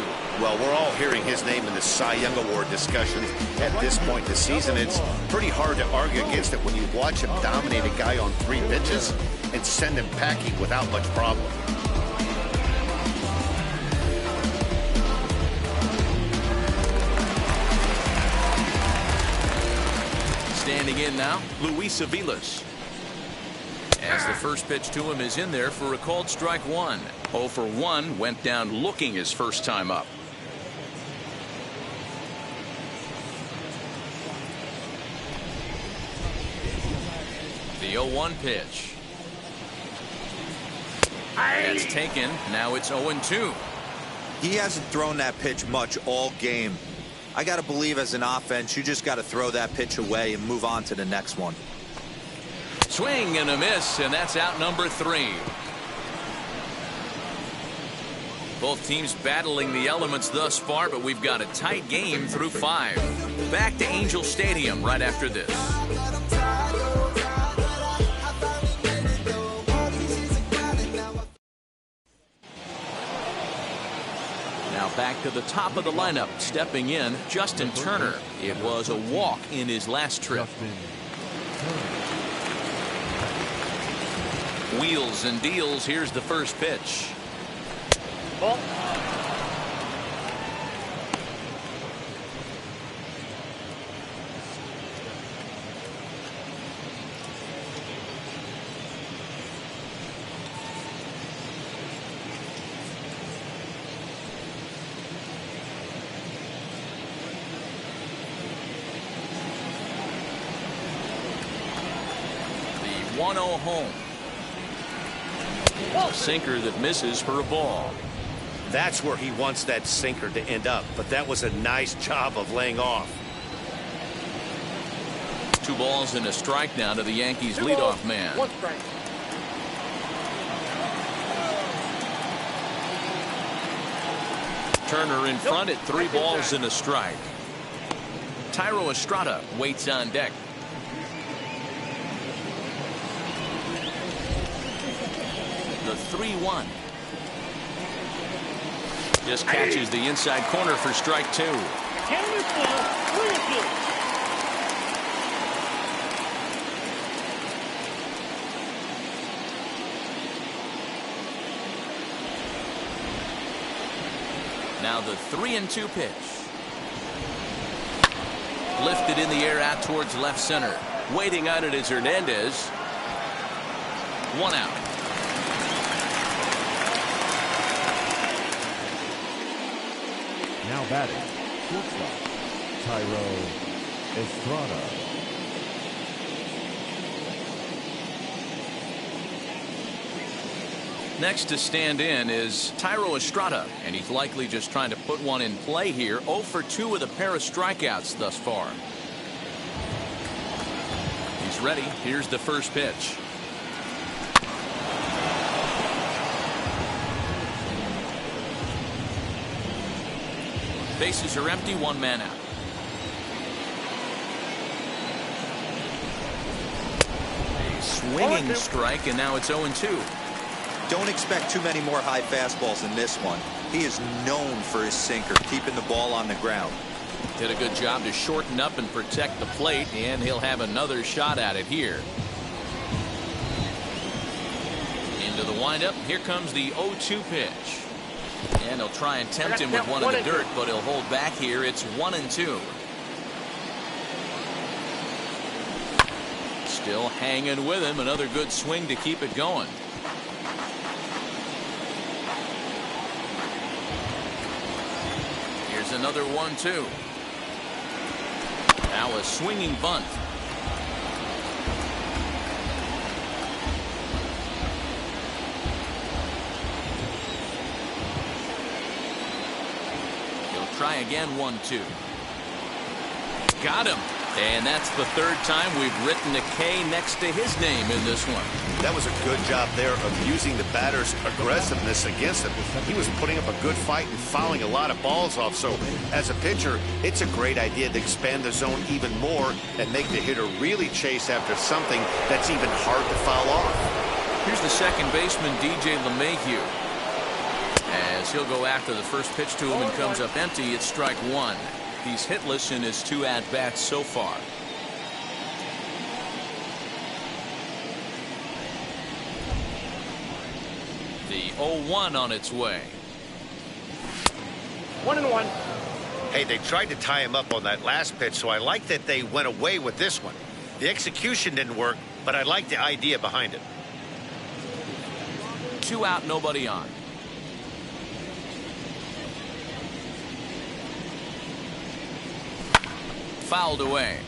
Well, we're all hearing his name in the Cy Young Award discussion at this point in the season. It's pretty hard to argue against it when you watch him dominate a guy on 3 pitches and send him packing without much problem. Standing in now, Luis Aviles. As the first pitch to him is in there for a called strike 1. 0 for 1, went down looking his first time up. The 0-1 pitch. That's taken. Now it's 0-2. He hasn't thrown that pitch much all game. I got to believe as an offense, you just got to throw that pitch away and move on to the next one. Swing and a miss, and that's out number 3. Both teams battling the elements thus far, but we've got a tight game through 5. Back to Angel Stadium right after this. Now back to the top of the lineup, stepping in, Justin Turner. It was a walk in his last trip. Wheels and deals. Here's the first pitch. Ball. The 1-0 home. A sinker that misses for a ball. That's where he wants that sinker to end up, but that was a nice job of laying off. 2 balls and a strike now to the Yankees leadoff man. 1 strike. Turner in front at 3 balls and a strike. Thairo Estrada waits on deck. The 3-1. Just catches the inside corner for strike 2. Now the 3-2 pitch. Lifted in the air out towards left center. Waiting on it is Hernandez. 1 out. Now batting, shortstop, Thairo Estrada. Next to stand in is Thairo Estrada, and he's likely just trying to put one in play here. 0 for 2 with a pair of strikeouts thus far. He's ready. Here's the first pitch. Bases are empty, 1 man out. A swinging strike, and now it's 0-2. Don't expect too many more high fastballs in this one. He is known for his sinker, keeping the ball on the ground. Did a good job to shorten up and protect the plate, and he'll have another shot at it here. Into the windup. Here comes the 0-2 pitch. And he'll try and tempt him with one in the dirt, but he'll hold back here. It's 1-2. Still hanging with him. Another good swing to keep it going. Here's another 1-2. Now a swinging bunt. Try again, 1-2. Got him. And that's the 3rd time we've written a K next to his name in this one. That was a good job there of using the batter's aggressiveness against him. He was putting up a good fight and fouling a lot of balls off. So as a pitcher, it's a great idea to expand the zone even more and make the hitter really chase after something that's even hard to foul off. Here's the second baseman, DJ LeMahieu. As he'll go after the first pitch to him and comes up empty, it's strike 1. He's hitless in his 2 at-bats so far. The 0-1 on its way. 1-1. Hey, they tried to tie him up on that last pitch, so I like that they went away with this one. The execution didn't work, but I like the idea behind it. 2 out, nobody on. Fouled away.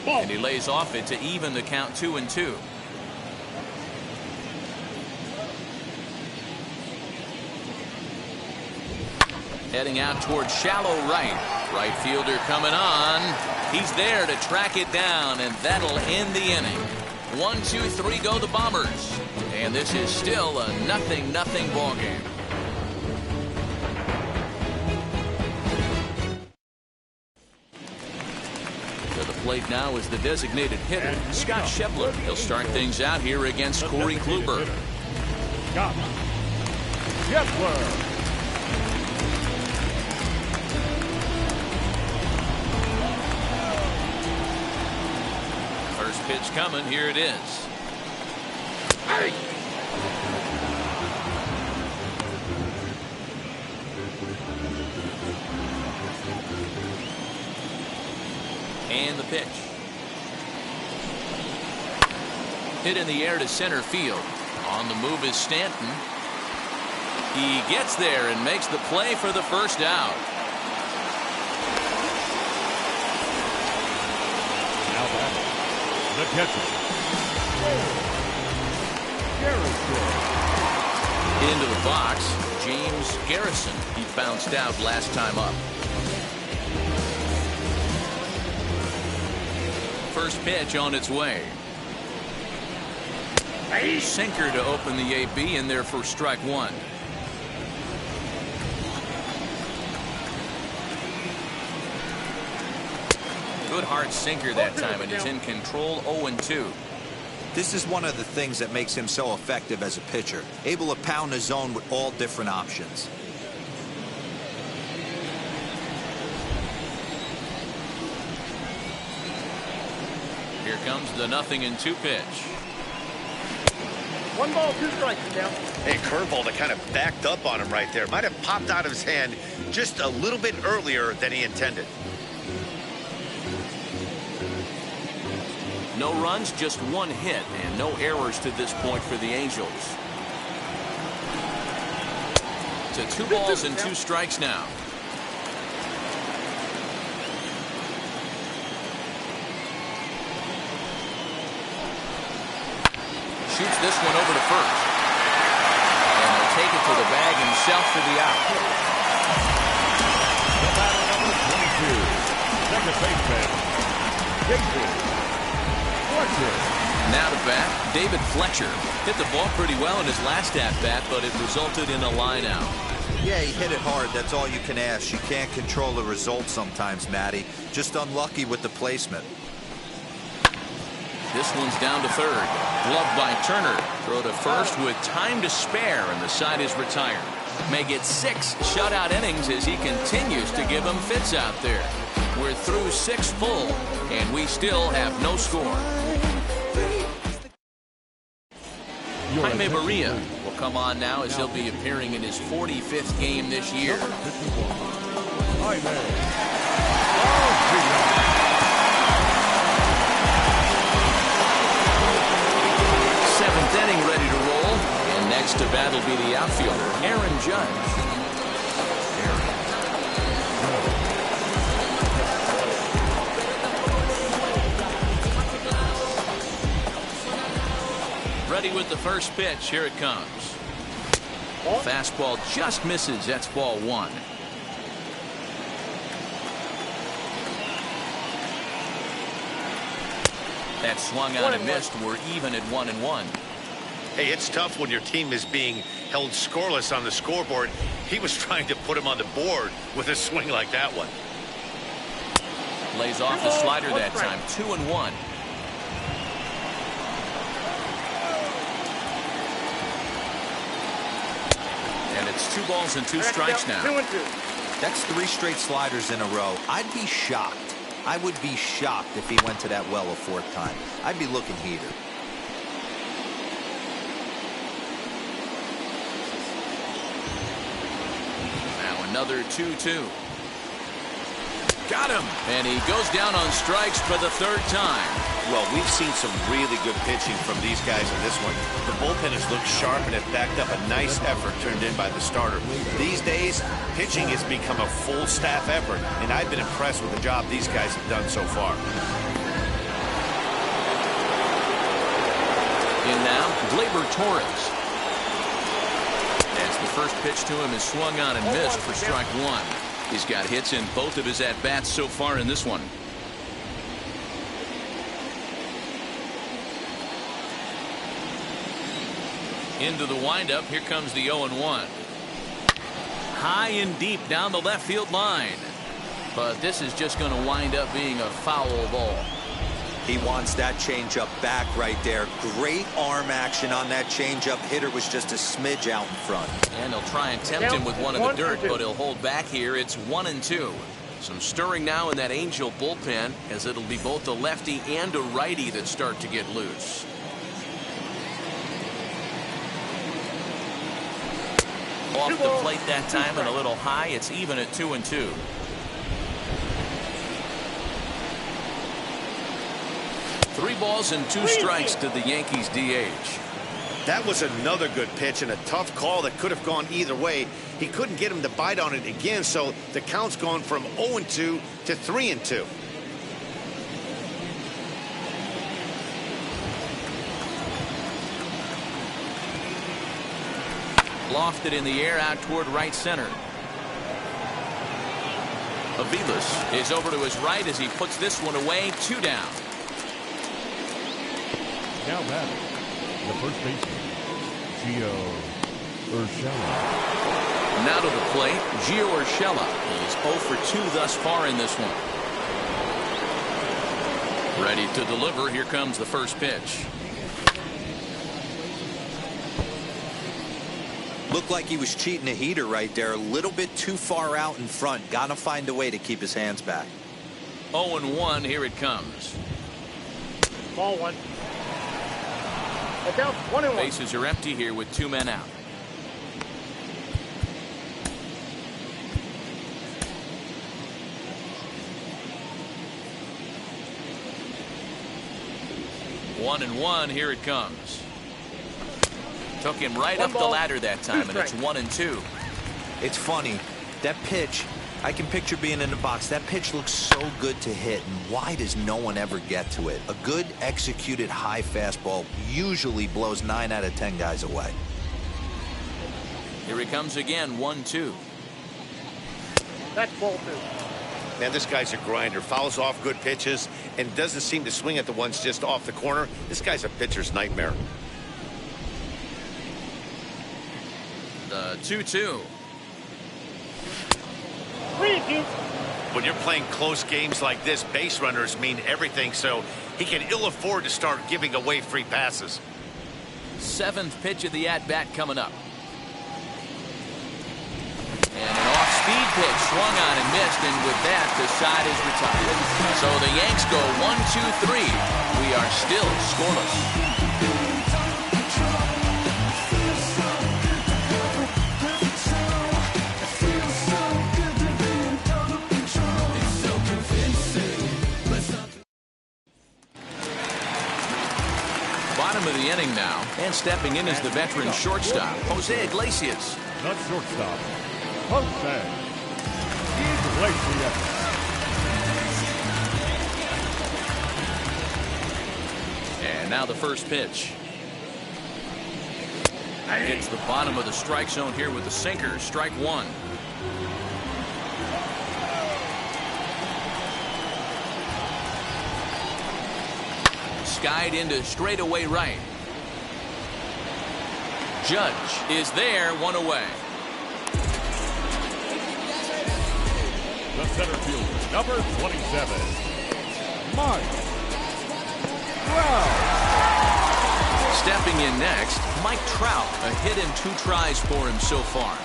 And he lays off it to even the count 2-2. Heading out towards shallow right. Right fielder coming on. He's there to track it down, and that'll end the inning. 1, 2, 3 go the Bombers. And this is still a 0-0 ball game. To the plate now is the designated hitter, Scott Schebler. He'll start things out here against Corey Kluber. Scott Schebler. Pitch coming. Here it is. And the pitch. Hit in the air to center field. On the move is Stanton. He gets there and makes the play for the first out. Now back, the catcher, Garrison. Into the box, James Garrison. He bounced out last time up. First pitch on its way. Sinker to open the AB in there for strike one. Good hard sinker that time, and he's in control. 0-2. This is one of the things that makes him so effective as a pitcher, able to pound the zone with all different options. Here comes the 0-2 pitch. 1 ball, 2 strikes now. Hey, curveball that kind of backed up on him right there. Might have popped out of his hand just a little bit earlier than he intended. No runs, just 1 hit, and no errors to this point for the Angels. To 2 balls and 2 strikes now. Shoots this one over to first. And he'll take it to the bag himself for the out. The batter number 22, second baseman, David Fletcher. Now to bat, David Fletcher. Hit the ball pretty well in his last at-bat, but it resulted in a line out. Yeah, he hit it hard. That's all you can ask. You can't control the result sometimes, Matty. Just unlucky with the placement. This one's down to third. Gloved by Turner. Throw to first with time to spare, and the side is retired. May get 6 shutout innings as he continues to give them fits out there. We're through 6 full, and we still have no score. Jaime Barria will come on now as he'll be appearing in his 45th game this year. Seventh inning ready to roll, and next to bat will be the outfielder, Aaron Judge. Ready with the first pitch. Here it comes. Fastball just misses. That's ball 1. That swung on and missed. We're even at 1-1. Hey, it's tough when your team is being held scoreless on the scoreboard. He was trying to put him on the board with a swing like that one. Lays off the slider that time. 2-1. And it's 2 balls and 2 strikes now. 2-2. That's 3 straight sliders in a row. I'd be shocked. I would be shocked if he went to that well a 4th time. I'd be looking heated. Now another 2-2. Got him. And he goes down on strikes for the 3rd time. Well, we've seen some really good pitching from these guys in this one. The bullpen has looked sharp and has backed up a nice effort turned in by the starter. These days, pitching has become a full staff effort, and I've been impressed with the job these guys have done so far. In now, Gleyber Torres. As the first pitch to him is swung on and missed for strike 1. He's got hits in both of his at-bats so far in this one. Into the windup. Here comes the 0-1. High and deep down the left field line. But this is just going to wind up being a foul ball. He wants that changeup back right there. Great arm action on that changeup. Hitter was just a smidge out in front. And he'll try and tempt him with one in the dirt, but he'll hold back here. It's 1-2. Some stirring now in that Angel bullpen, as it'll be both a lefty and a righty that start to get loose. Off the plate that time and a little high. It's even at 2-2. Three balls and 2 strikes to the Yankees DH. That was another good pitch and a tough call that could have gone either way. He couldn't get him to bite on it again, so the count's gone from 0-2 to 3-2. Lofted in the air out toward right center. Aviles is over to his right as he puts this one away. 2 down. Now batting, the first baseman, Gio Urshela. Now to the plate, Gio Urshela. He's 0 for 2 thus far in this one. Ready to deliver. Here comes the first pitch. Looked like he was cheating a heater right there. A little bit too far out in front. Got to find a way to keep his hands back. 0-1. Here it comes. Ball 1. Down 1-1. Bases are empty here with 2 men out. One and 1. Here it comes. Took him right up the ladder that time, and it's 1-2. It's funny. That pitch, I can picture being in the box. That pitch looks so good to hit, and why does no one ever get to it? A good executed high fastball usually blows 9 out of 10 guys away. Here he comes again. 1-2. That's ball 2. Man, this guy's a grinder. Fouls off good pitches and doesn't seem to swing at the ones just off the corner. This guy's a pitcher's nightmare. The 2-2. 3-2. When you're playing close games like this, base runners mean everything, so he can ill afford to start giving away free passes. 7th pitch of the at-bat coming up. And an off-speed pitch swung on and missed, and with that, the side is retired. So the Yanks go 1-2-3. We are still scoreless. Bottom of the inning now, and stepping in is the veteran shortstop, Jose Iglesias. The shortstop, Jose Iglesias. And now the first pitch. Hits the bottom of the strike zone here with the sinker. Strike 1. Skied into straightaway right. Judge is there, 1 away. The center fielder, number 27, Mike Trout. Stepping in next, Mike Trout. A hit in 2 tries for him so far.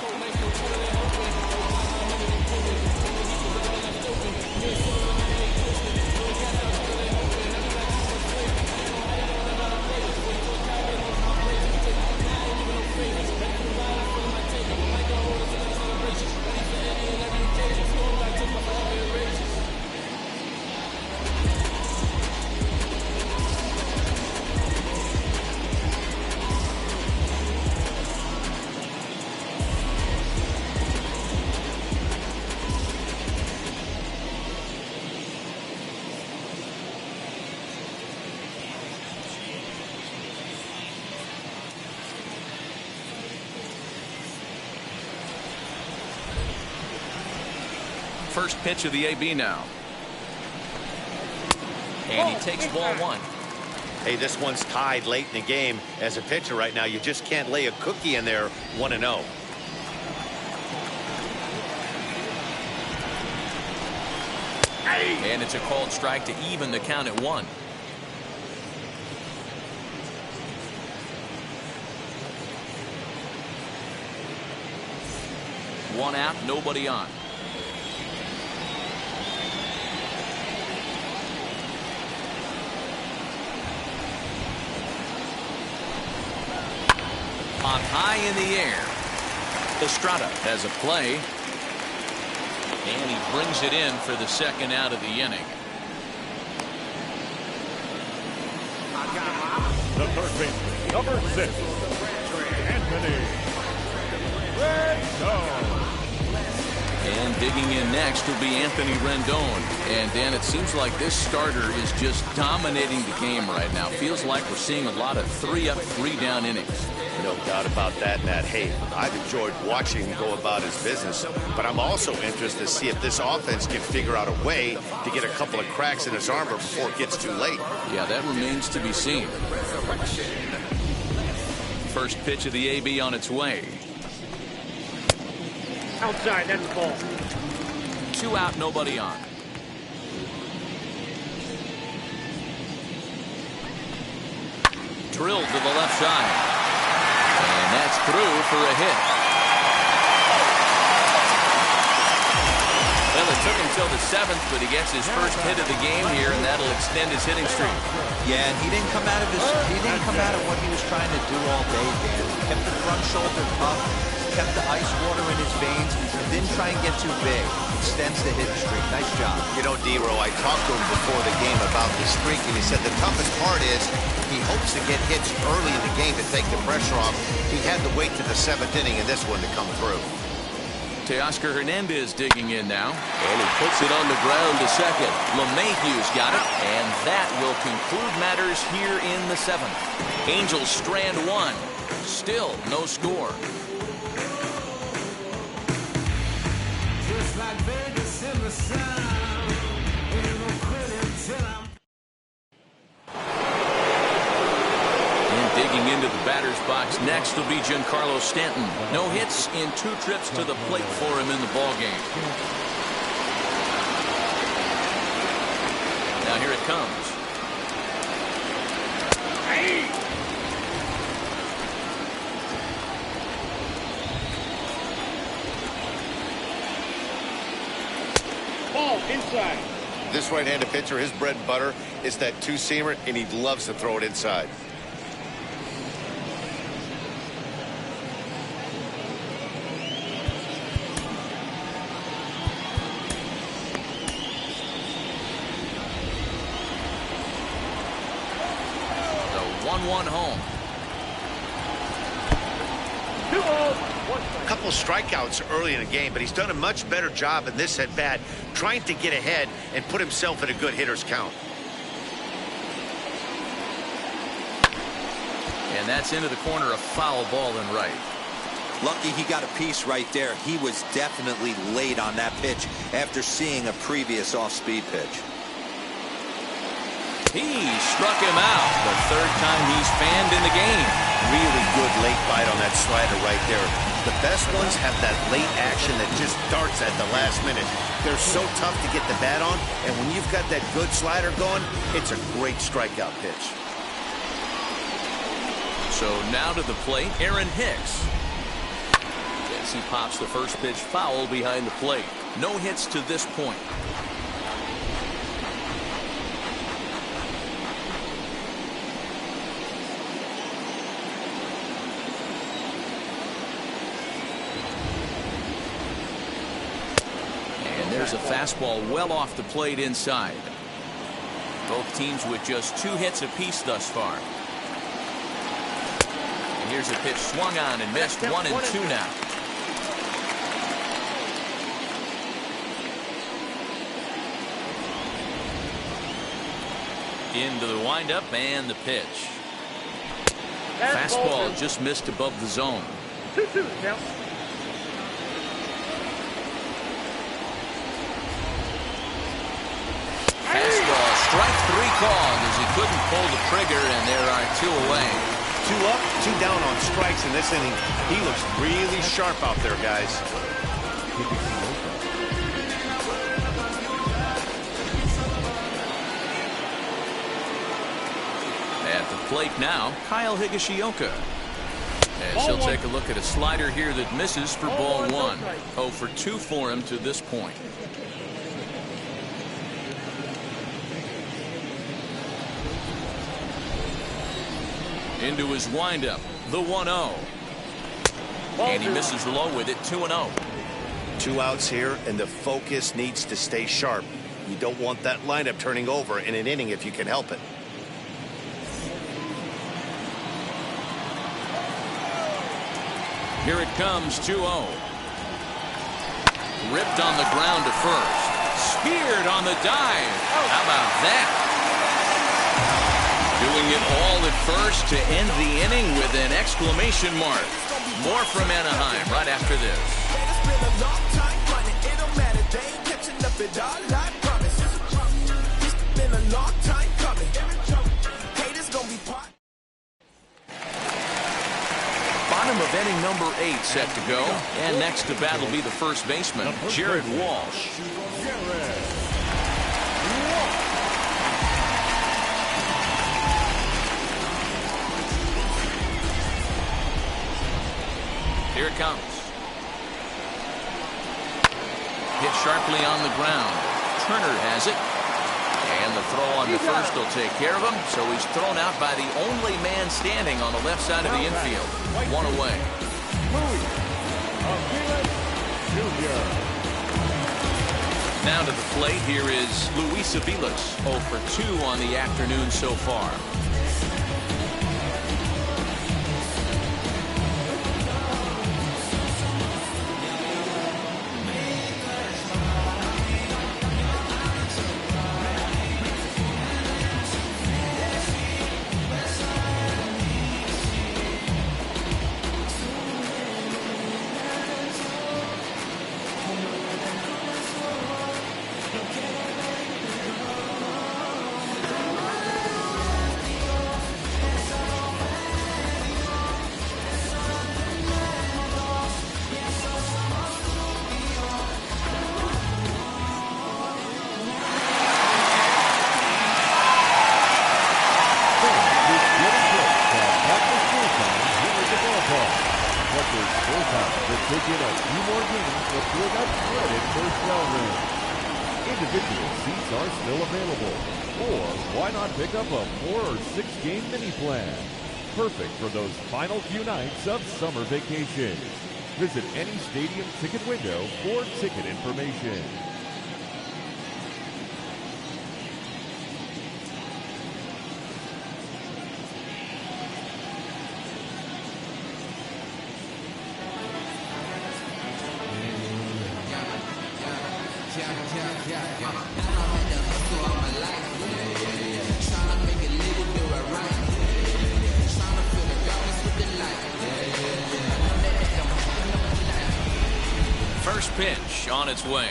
First pitch of the AB now. And he takes ball 1. Hey, this one's tied late in the game. As a pitcher right now, you just can't lay a cookie in there 1-0. And it's a called strike to even the count at 1. One out, nobody on. On high in the air. Estrada has a play. And he brings it in for the second out of the inning. The third baseman, number 6, Anthony Rendon. And digging in next will be Anthony Rendon. And Dan, it seems like this starter is just dominating the game right now. Feels like we're seeing a lot of 3-up, 3-down innings. No doubt about that, Matt. Hey, I've enjoyed watching him go about his business, but I'm also interested to see if this offense can figure out a way to get a couple of cracks in his armor before it gets too late. Yeah, that remains to be seen. First pitch of the AB on its way. Outside, that's the ball. 2 out, nobody on. Drilled to the left side. And that's through for a hit. Well, it took him till the 7th, but he gets his first hit of the game here, and that'll extend his hitting streak. Yeah, and he didn't come out of what he was trying to do all day, Dan. He kept the front shoulder up, kept the ice water in his veins, and didn't try and get too big. Extends the hitting streak. Nice job. You know, D-Row, I talked to him before the game about the streak, and he said the toughest part is he hopes to get hits early in the game to take the pressure off. He had to wait to the 7th inning in this one to come through. Teoscar Hernandez digging in now. And he puts it on the ground to second. LeMahieu's got it, and that will conclude matters here in the 7th. Angels strand 1. Still no score. And digging into the batter's box next will be Giancarlo Stanton. No hits in 2 trips to the plate for him in the ballgame. Now here it comes. Ball inside. This right-handed pitcher, his bread and butter is that 2-seamer, and he loves to throw it inside. The 1-1 home. 2 balls, 1 strike. A couple strikeouts early in the game, but he's done a much better job in this at-bat trying to get ahead and put himself in a good hitter's count. And that's into the corner, a foul ball and right. Lucky he got a piece right there. He was definitely late on that pitch after seeing a previous off-speed pitch. He struck him out. The 3rd time he's fanned in the game. Really good late bite on that slider right there. The best ones have that late action that just darts at the last minute. They're so tough to get the bat on, and when you've got that good slider going, it's a great strikeout pitch. So now to the plate, Aaron Hicks. As he pops the first pitch foul behind the plate. No hits to this point. And there's a fastball well off the plate inside. Both teams with just 2 hits apiece thus far. Here's a pitch swung on and missed. 1-2 now. Into the windup and the pitch. Fastball just missed above the zone. 2-2 now. Fastball, strike 3 called as he couldn't pull the trigger, and there are 2 away. 2 up, 2 down on strikes in this inning. He looks really sharp out there, guys. At the plate now, Kyle Higashioka. As he'll take a look at a slider here that misses for ball 1. 0 for 2 for him to this point. Into his windup, the 1-0. And he misses low with it, 2-0. 2 outs here, and the focus needs to stay sharp. You don't want that lineup turning over in an inning if you can help it. Here it comes, 2-0. Ripped on the ground to first. Speared on the dive. How about that? Doing it all at first to end the inning with an exclamation mark. More from Anaheim right after this. Bottom of inning number 8 set to go. And next to bat will be the first baseman, Jared Walsh. Here it comes. Hit sharply on the ground. Turner has it. And the throw on the first will take care of him. So he's thrown out by the only man standing on the left side of the infield. 1 away. Now to the plate. Here is Luis Aviles. 0 for 2 on the afternoon so far. Individual seats are still available. Or why not pick up a 4 or 6 game mini plan? Perfect for those final few nights of summer vacation. Visit any stadium ticket window for ticket information. First pitch on its way.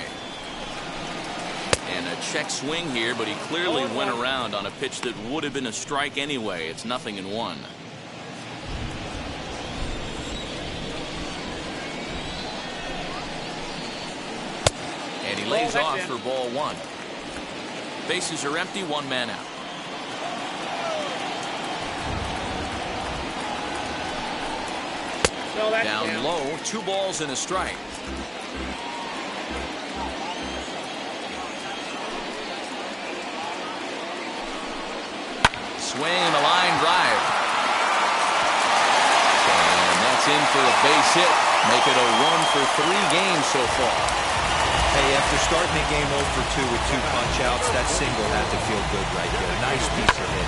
And a check swing here, but he clearly went around on a pitch that would have been a strike anyway. It's 0-1. And he lays off for ball 1. Bases are empty, 1 man out. Down low, 2 balls and a strike. Swing and a line drive. And that's in for a base hit. Make it a 1 for 3 games so far. Hey, after starting the game 0 for 2 with 2 punch-outs, that single had to feel good right there. Nice piece of hit.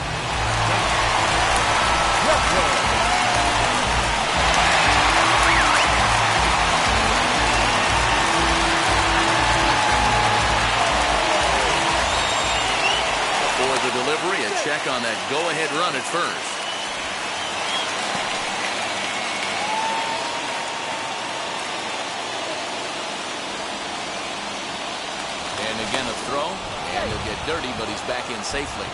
For the delivery, a check on that go-ahead run at first. And again a throw, and he'll get dirty, but he's back in safely.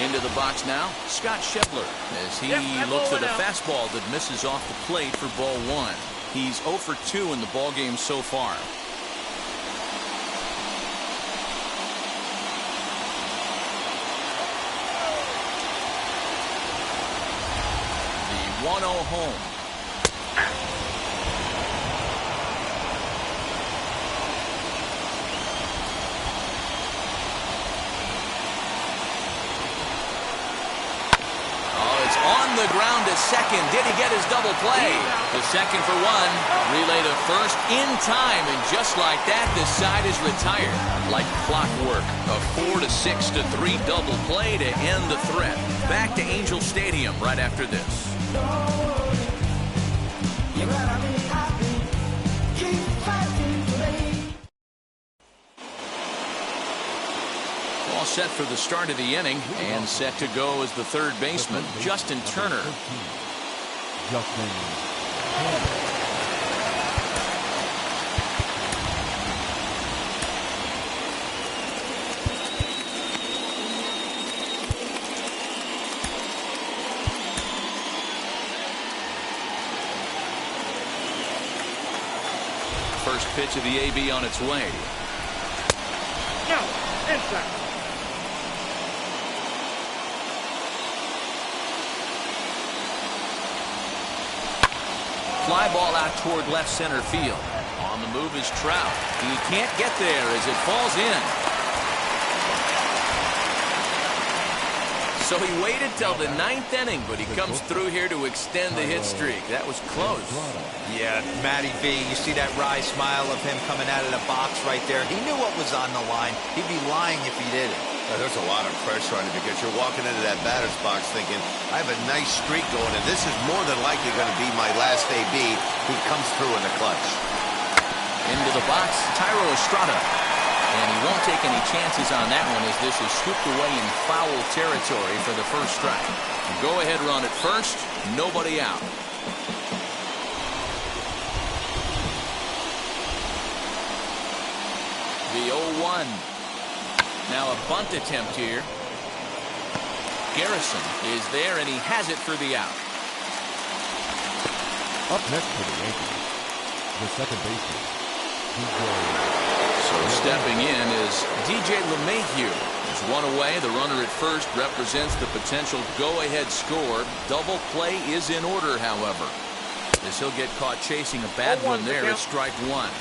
Into the box now, Scott Schebler, as he looks at a fastball that misses off the plate for ball 1. He's 0 for 2 in the ball game so far. The 1-0 home. On the ground to second. Did he get his double play? The second for 1. Relay to first in time, and just like that, this side is retired. Like clockwork, a 4-6-3 double play to end the threat. Back to Angel Stadium right after this. All set for the start of the inning, and set to go as the third baseman, Justin Turner. Justin. First pitch of the AB on its way. Now, inside. Fly ball out toward left center field. On the move is Trout. He can't get there as it falls in. So he waited till the 9th inning, but he comes through here to extend the hit streak. That was close. Yeah, Matty V, you see that wry smile of him coming out of the box right there. He knew what was on the line. He'd be lying if he didn't. There's a lot of pressure on you because you're walking into that batter's box thinking, I have a nice streak going, and this is more than likely going to be my last AB. He comes through in the clutch. Into the box, Thairo Estrada. And he won't take any chances on that one as this is scooped away in foul territory for the first strike. Go ahead run at first, nobody out. The 0-1. Now a bunt attempt here. Garrison is there, and he has it for the out. Up next for the Yankees, the second baseman, DJ. So stepping in is DJ LeMahieu. There's one away. The runner at first represents the potential go-ahead score. Double play is in order, however, as he'll get caught chasing a bad one there at strike one.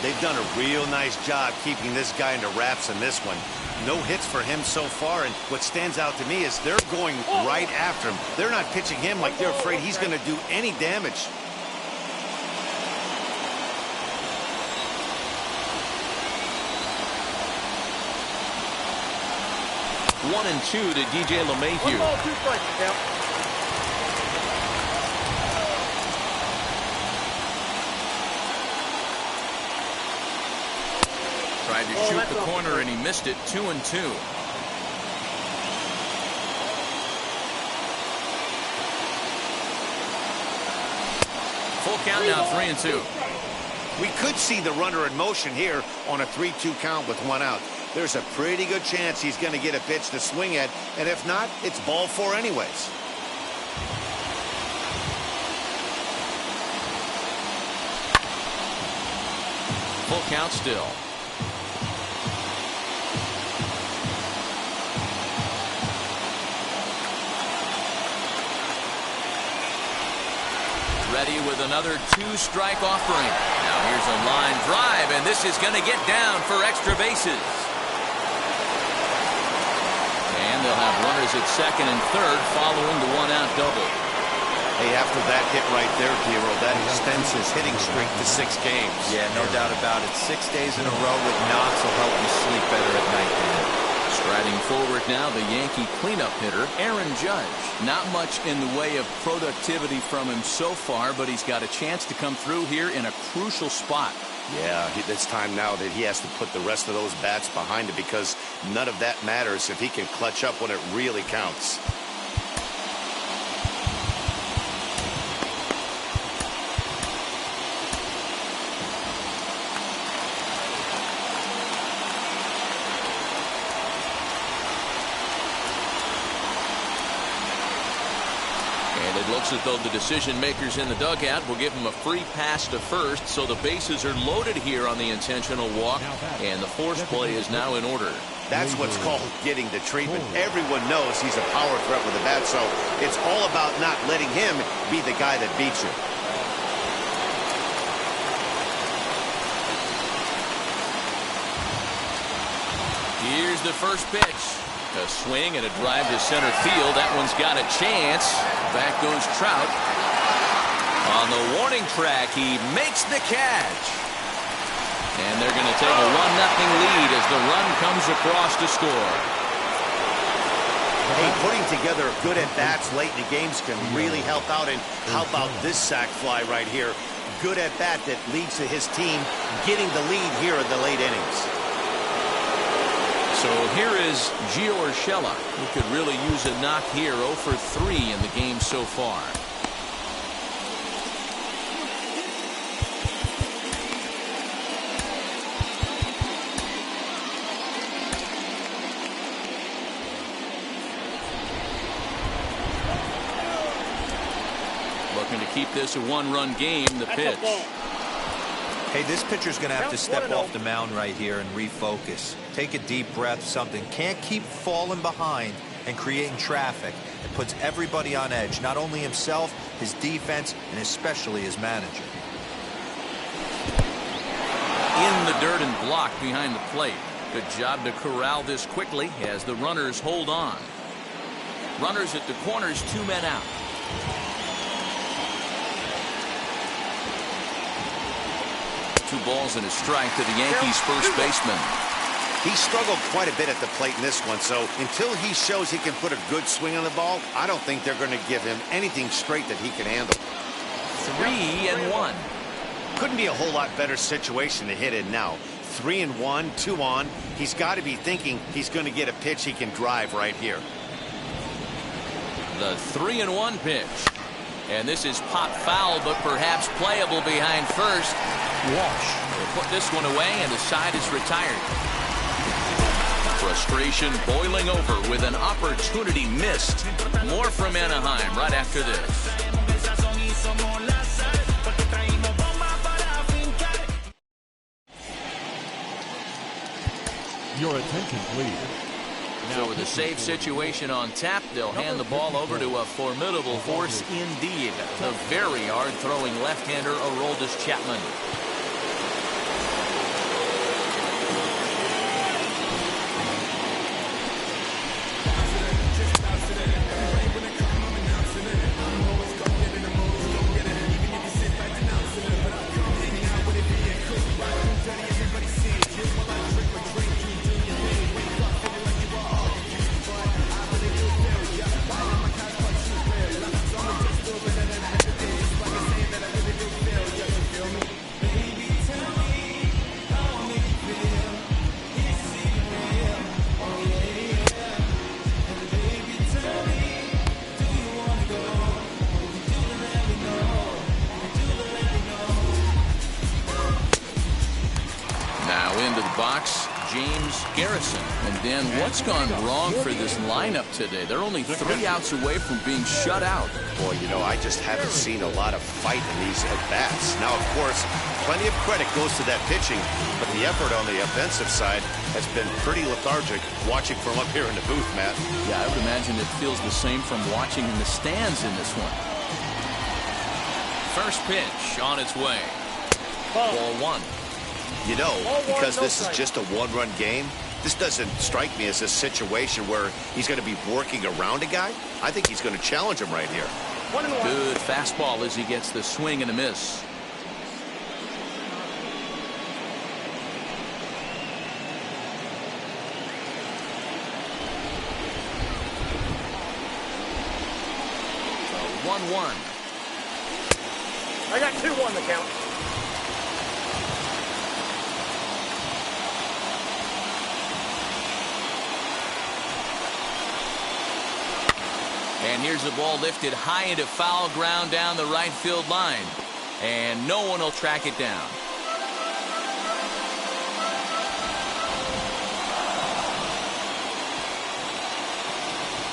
They've done a real nice job keeping this guy into wraps in this one. No hits for him so far, and what stands out to me is they're going right after him. They're not pitching him like they're afraid he's going to do any damage. One and two to DJ LeMahieu. 1 ball, 2 strikes count. Tried to shoot the corner and he missed it. 2-2. Full count now, 3-2. We could see the runner in motion here on a 3-2 count with 1 out. There's a pretty good chance he's going to get a pitch to swing at, and if not, it's ball 4 anyways. Full count still. Ready with another 2-strike offering. Now here's a line drive, and this is going to get down for extra bases. And they'll have runners at second and third following the 1-out double. Hey, after that hit right there, Piero, that extends his hitting streak to 6 games. Yeah, no doubt about it. 6 days in a row with knocks will help you sleep better at night, man. Striding forward now, the Yankee cleanup hitter, Aaron Judge. Not much in the way of productivity from him so far, but he's got a chance to come through here in a crucial spot. Yeah, it's time now that he has to put the rest of those bats behind it because none of that matters if he can clutch up when it really counts. It looks as though the decision makers in the dugout will give him a free pass to first, so the bases are loaded here on the intentional walk, and the force play is now in order. That's what's called getting the treatment. Everyone knows he's a power threat with a bat, so it's all about not letting him be the guy that beats you. Here's the first pitch. A swing and a drive to center field. That one's got a chance. Back goes Trout. On the warning track, he makes the catch. And they're going to take a 1-0 lead as the run comes across to score. Hey, putting together good at-bats late in the games can really help out. And how about this sac fly right here? Good at-bat that leads to his team getting the lead here in the late innings. So here is Gio Urshela, who could really use a knock here. 0 for 3 in the game so far. Looking to keep this a one-run game. The pitch. Hey, this pitcher's going to have to step off the mound right here and refocus. Take a deep breath, something. Can't keep falling behind and creating traffic. It puts everybody on edge, not only himself, his defense, and especially his manager. In the dirt and blocked behind the plate. Good job to corral this quickly as the runners hold on. Runners at the corners, 2 men out. Two balls and a strike to the Yankees first baseman. He struggled quite a bit at the plate in this one, so until he shows he can put a good swing on the ball, I don't think they're going to give him anything straight that he can handle. 3-1. Couldn't be a whole lot better situation to hit in now. 3-1, 2 on. He's got to be thinking he's going to get a pitch he can drive right here. The 3-1 pitch. And this is pop foul, but perhaps playable behind first. Walsh will put this one away, and the side is retired. Frustration boiling over with an opportunity missed. More from Anaheim right after this. Your attention, please. So with a safe situation on tap, they'll hand the ball over to a formidable force indeed. The very hard-throwing left-hander Aroldis Chapman. And then what's gone wrong for this lineup today? They're only 3 outs away from being shut out. Boy, you know, I just haven't seen a lot of fight in these at-bats. Now, of course, plenty of credit goes to that pitching, but the effort on the offensive side has been pretty lethargic watching from up here in the booth, Matt. Yeah, I would imagine it feels the same from watching in the stands in this one. First pitch on its way. Ball 1. You know, because this is just a one-run game, this doesn't strike me as a situation where he's going to be working around a guy. I think he's going to challenge him right here. Good fastball as he gets the swing and a miss. So 1-1. I got 2-1 the count. And here's the ball lifted high into foul ground down the right field line. And no one will track it down.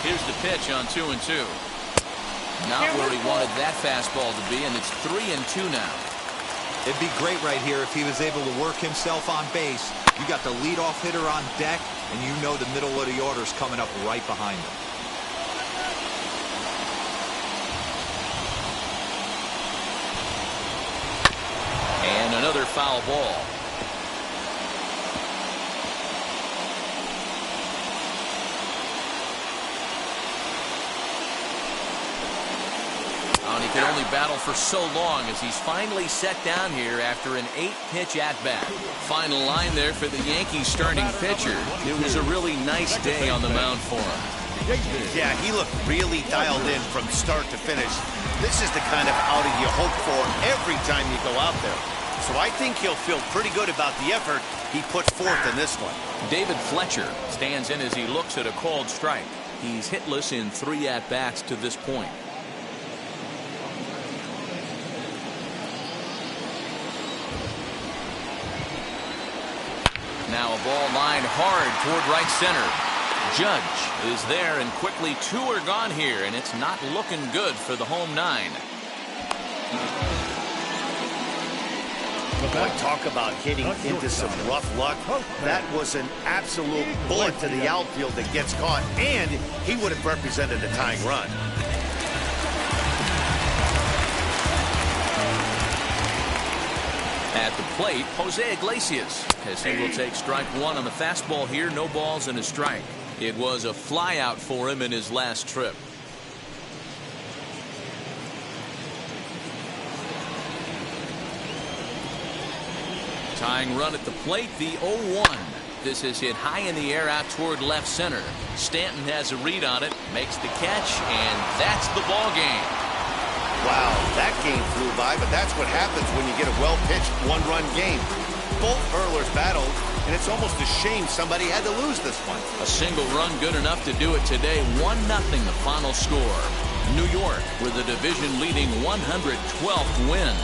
Here's the pitch on 2-2. Not where he wanted that fastball to be, and it's 3-2 now. It'd be great right here if he was able to work himself on base. You got the leadoff hitter on deck, and you know the middle of the order's coming up right behind him. And another foul ball. And he can only battle for so long as he's finally set down here after an 8-pitch at-bat. Final line there for the Yankees starting pitcher. It was a really nice day on the mound for him. Yeah, he looked really dialed in from start to finish. This is the kind of outing you hope for every time you go out there. So I think he'll feel pretty good about the effort he puts forth in this one. David Fletcher stands in as he looks at a called strike. He's hitless in 3 at-bats to this point. Now a ball lined hard toward right center. Judge is there, and quickly 2 are gone here, and it's not looking good for the home 9. Boy, talk about hitting into some rough luck. That was an absolute bullet to the outfield that gets caught, and he would have represented a tying run. At the plate, Jose Iglesias, as he will take strike 1 on the fastball here. No balls and a strike. It was a flyout for him in his last trip. Tying run at the plate, the 0-1. This is hit high in the air out toward left center. Stanton has a read on it, makes the catch, and that's the ball game. Wow, that game flew by, but that's what happens when you get a well-pitched 1-run game. Both hurlers battled, and it's almost a shame somebody had to lose this one. A single run good enough to do it today. 1-0 the final score. New York with a division-leading 112th win.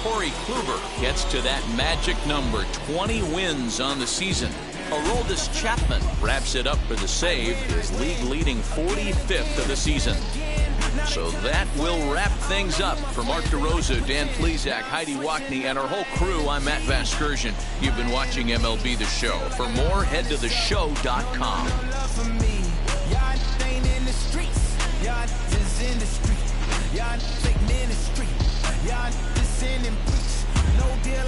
Corey Kluber gets to that magic number, 20 wins on the season. Aroldis Chapman wraps it up for the save, his league-leading 45th of the season. So that will wrap things up. For Mark DeRosa, Dan Plesac, Heidi Wackney, and our whole crew, I'm Matt Vasgersian. You've been watching MLB The Show. For more, head to theshow.com. Y'all sending preach. No deal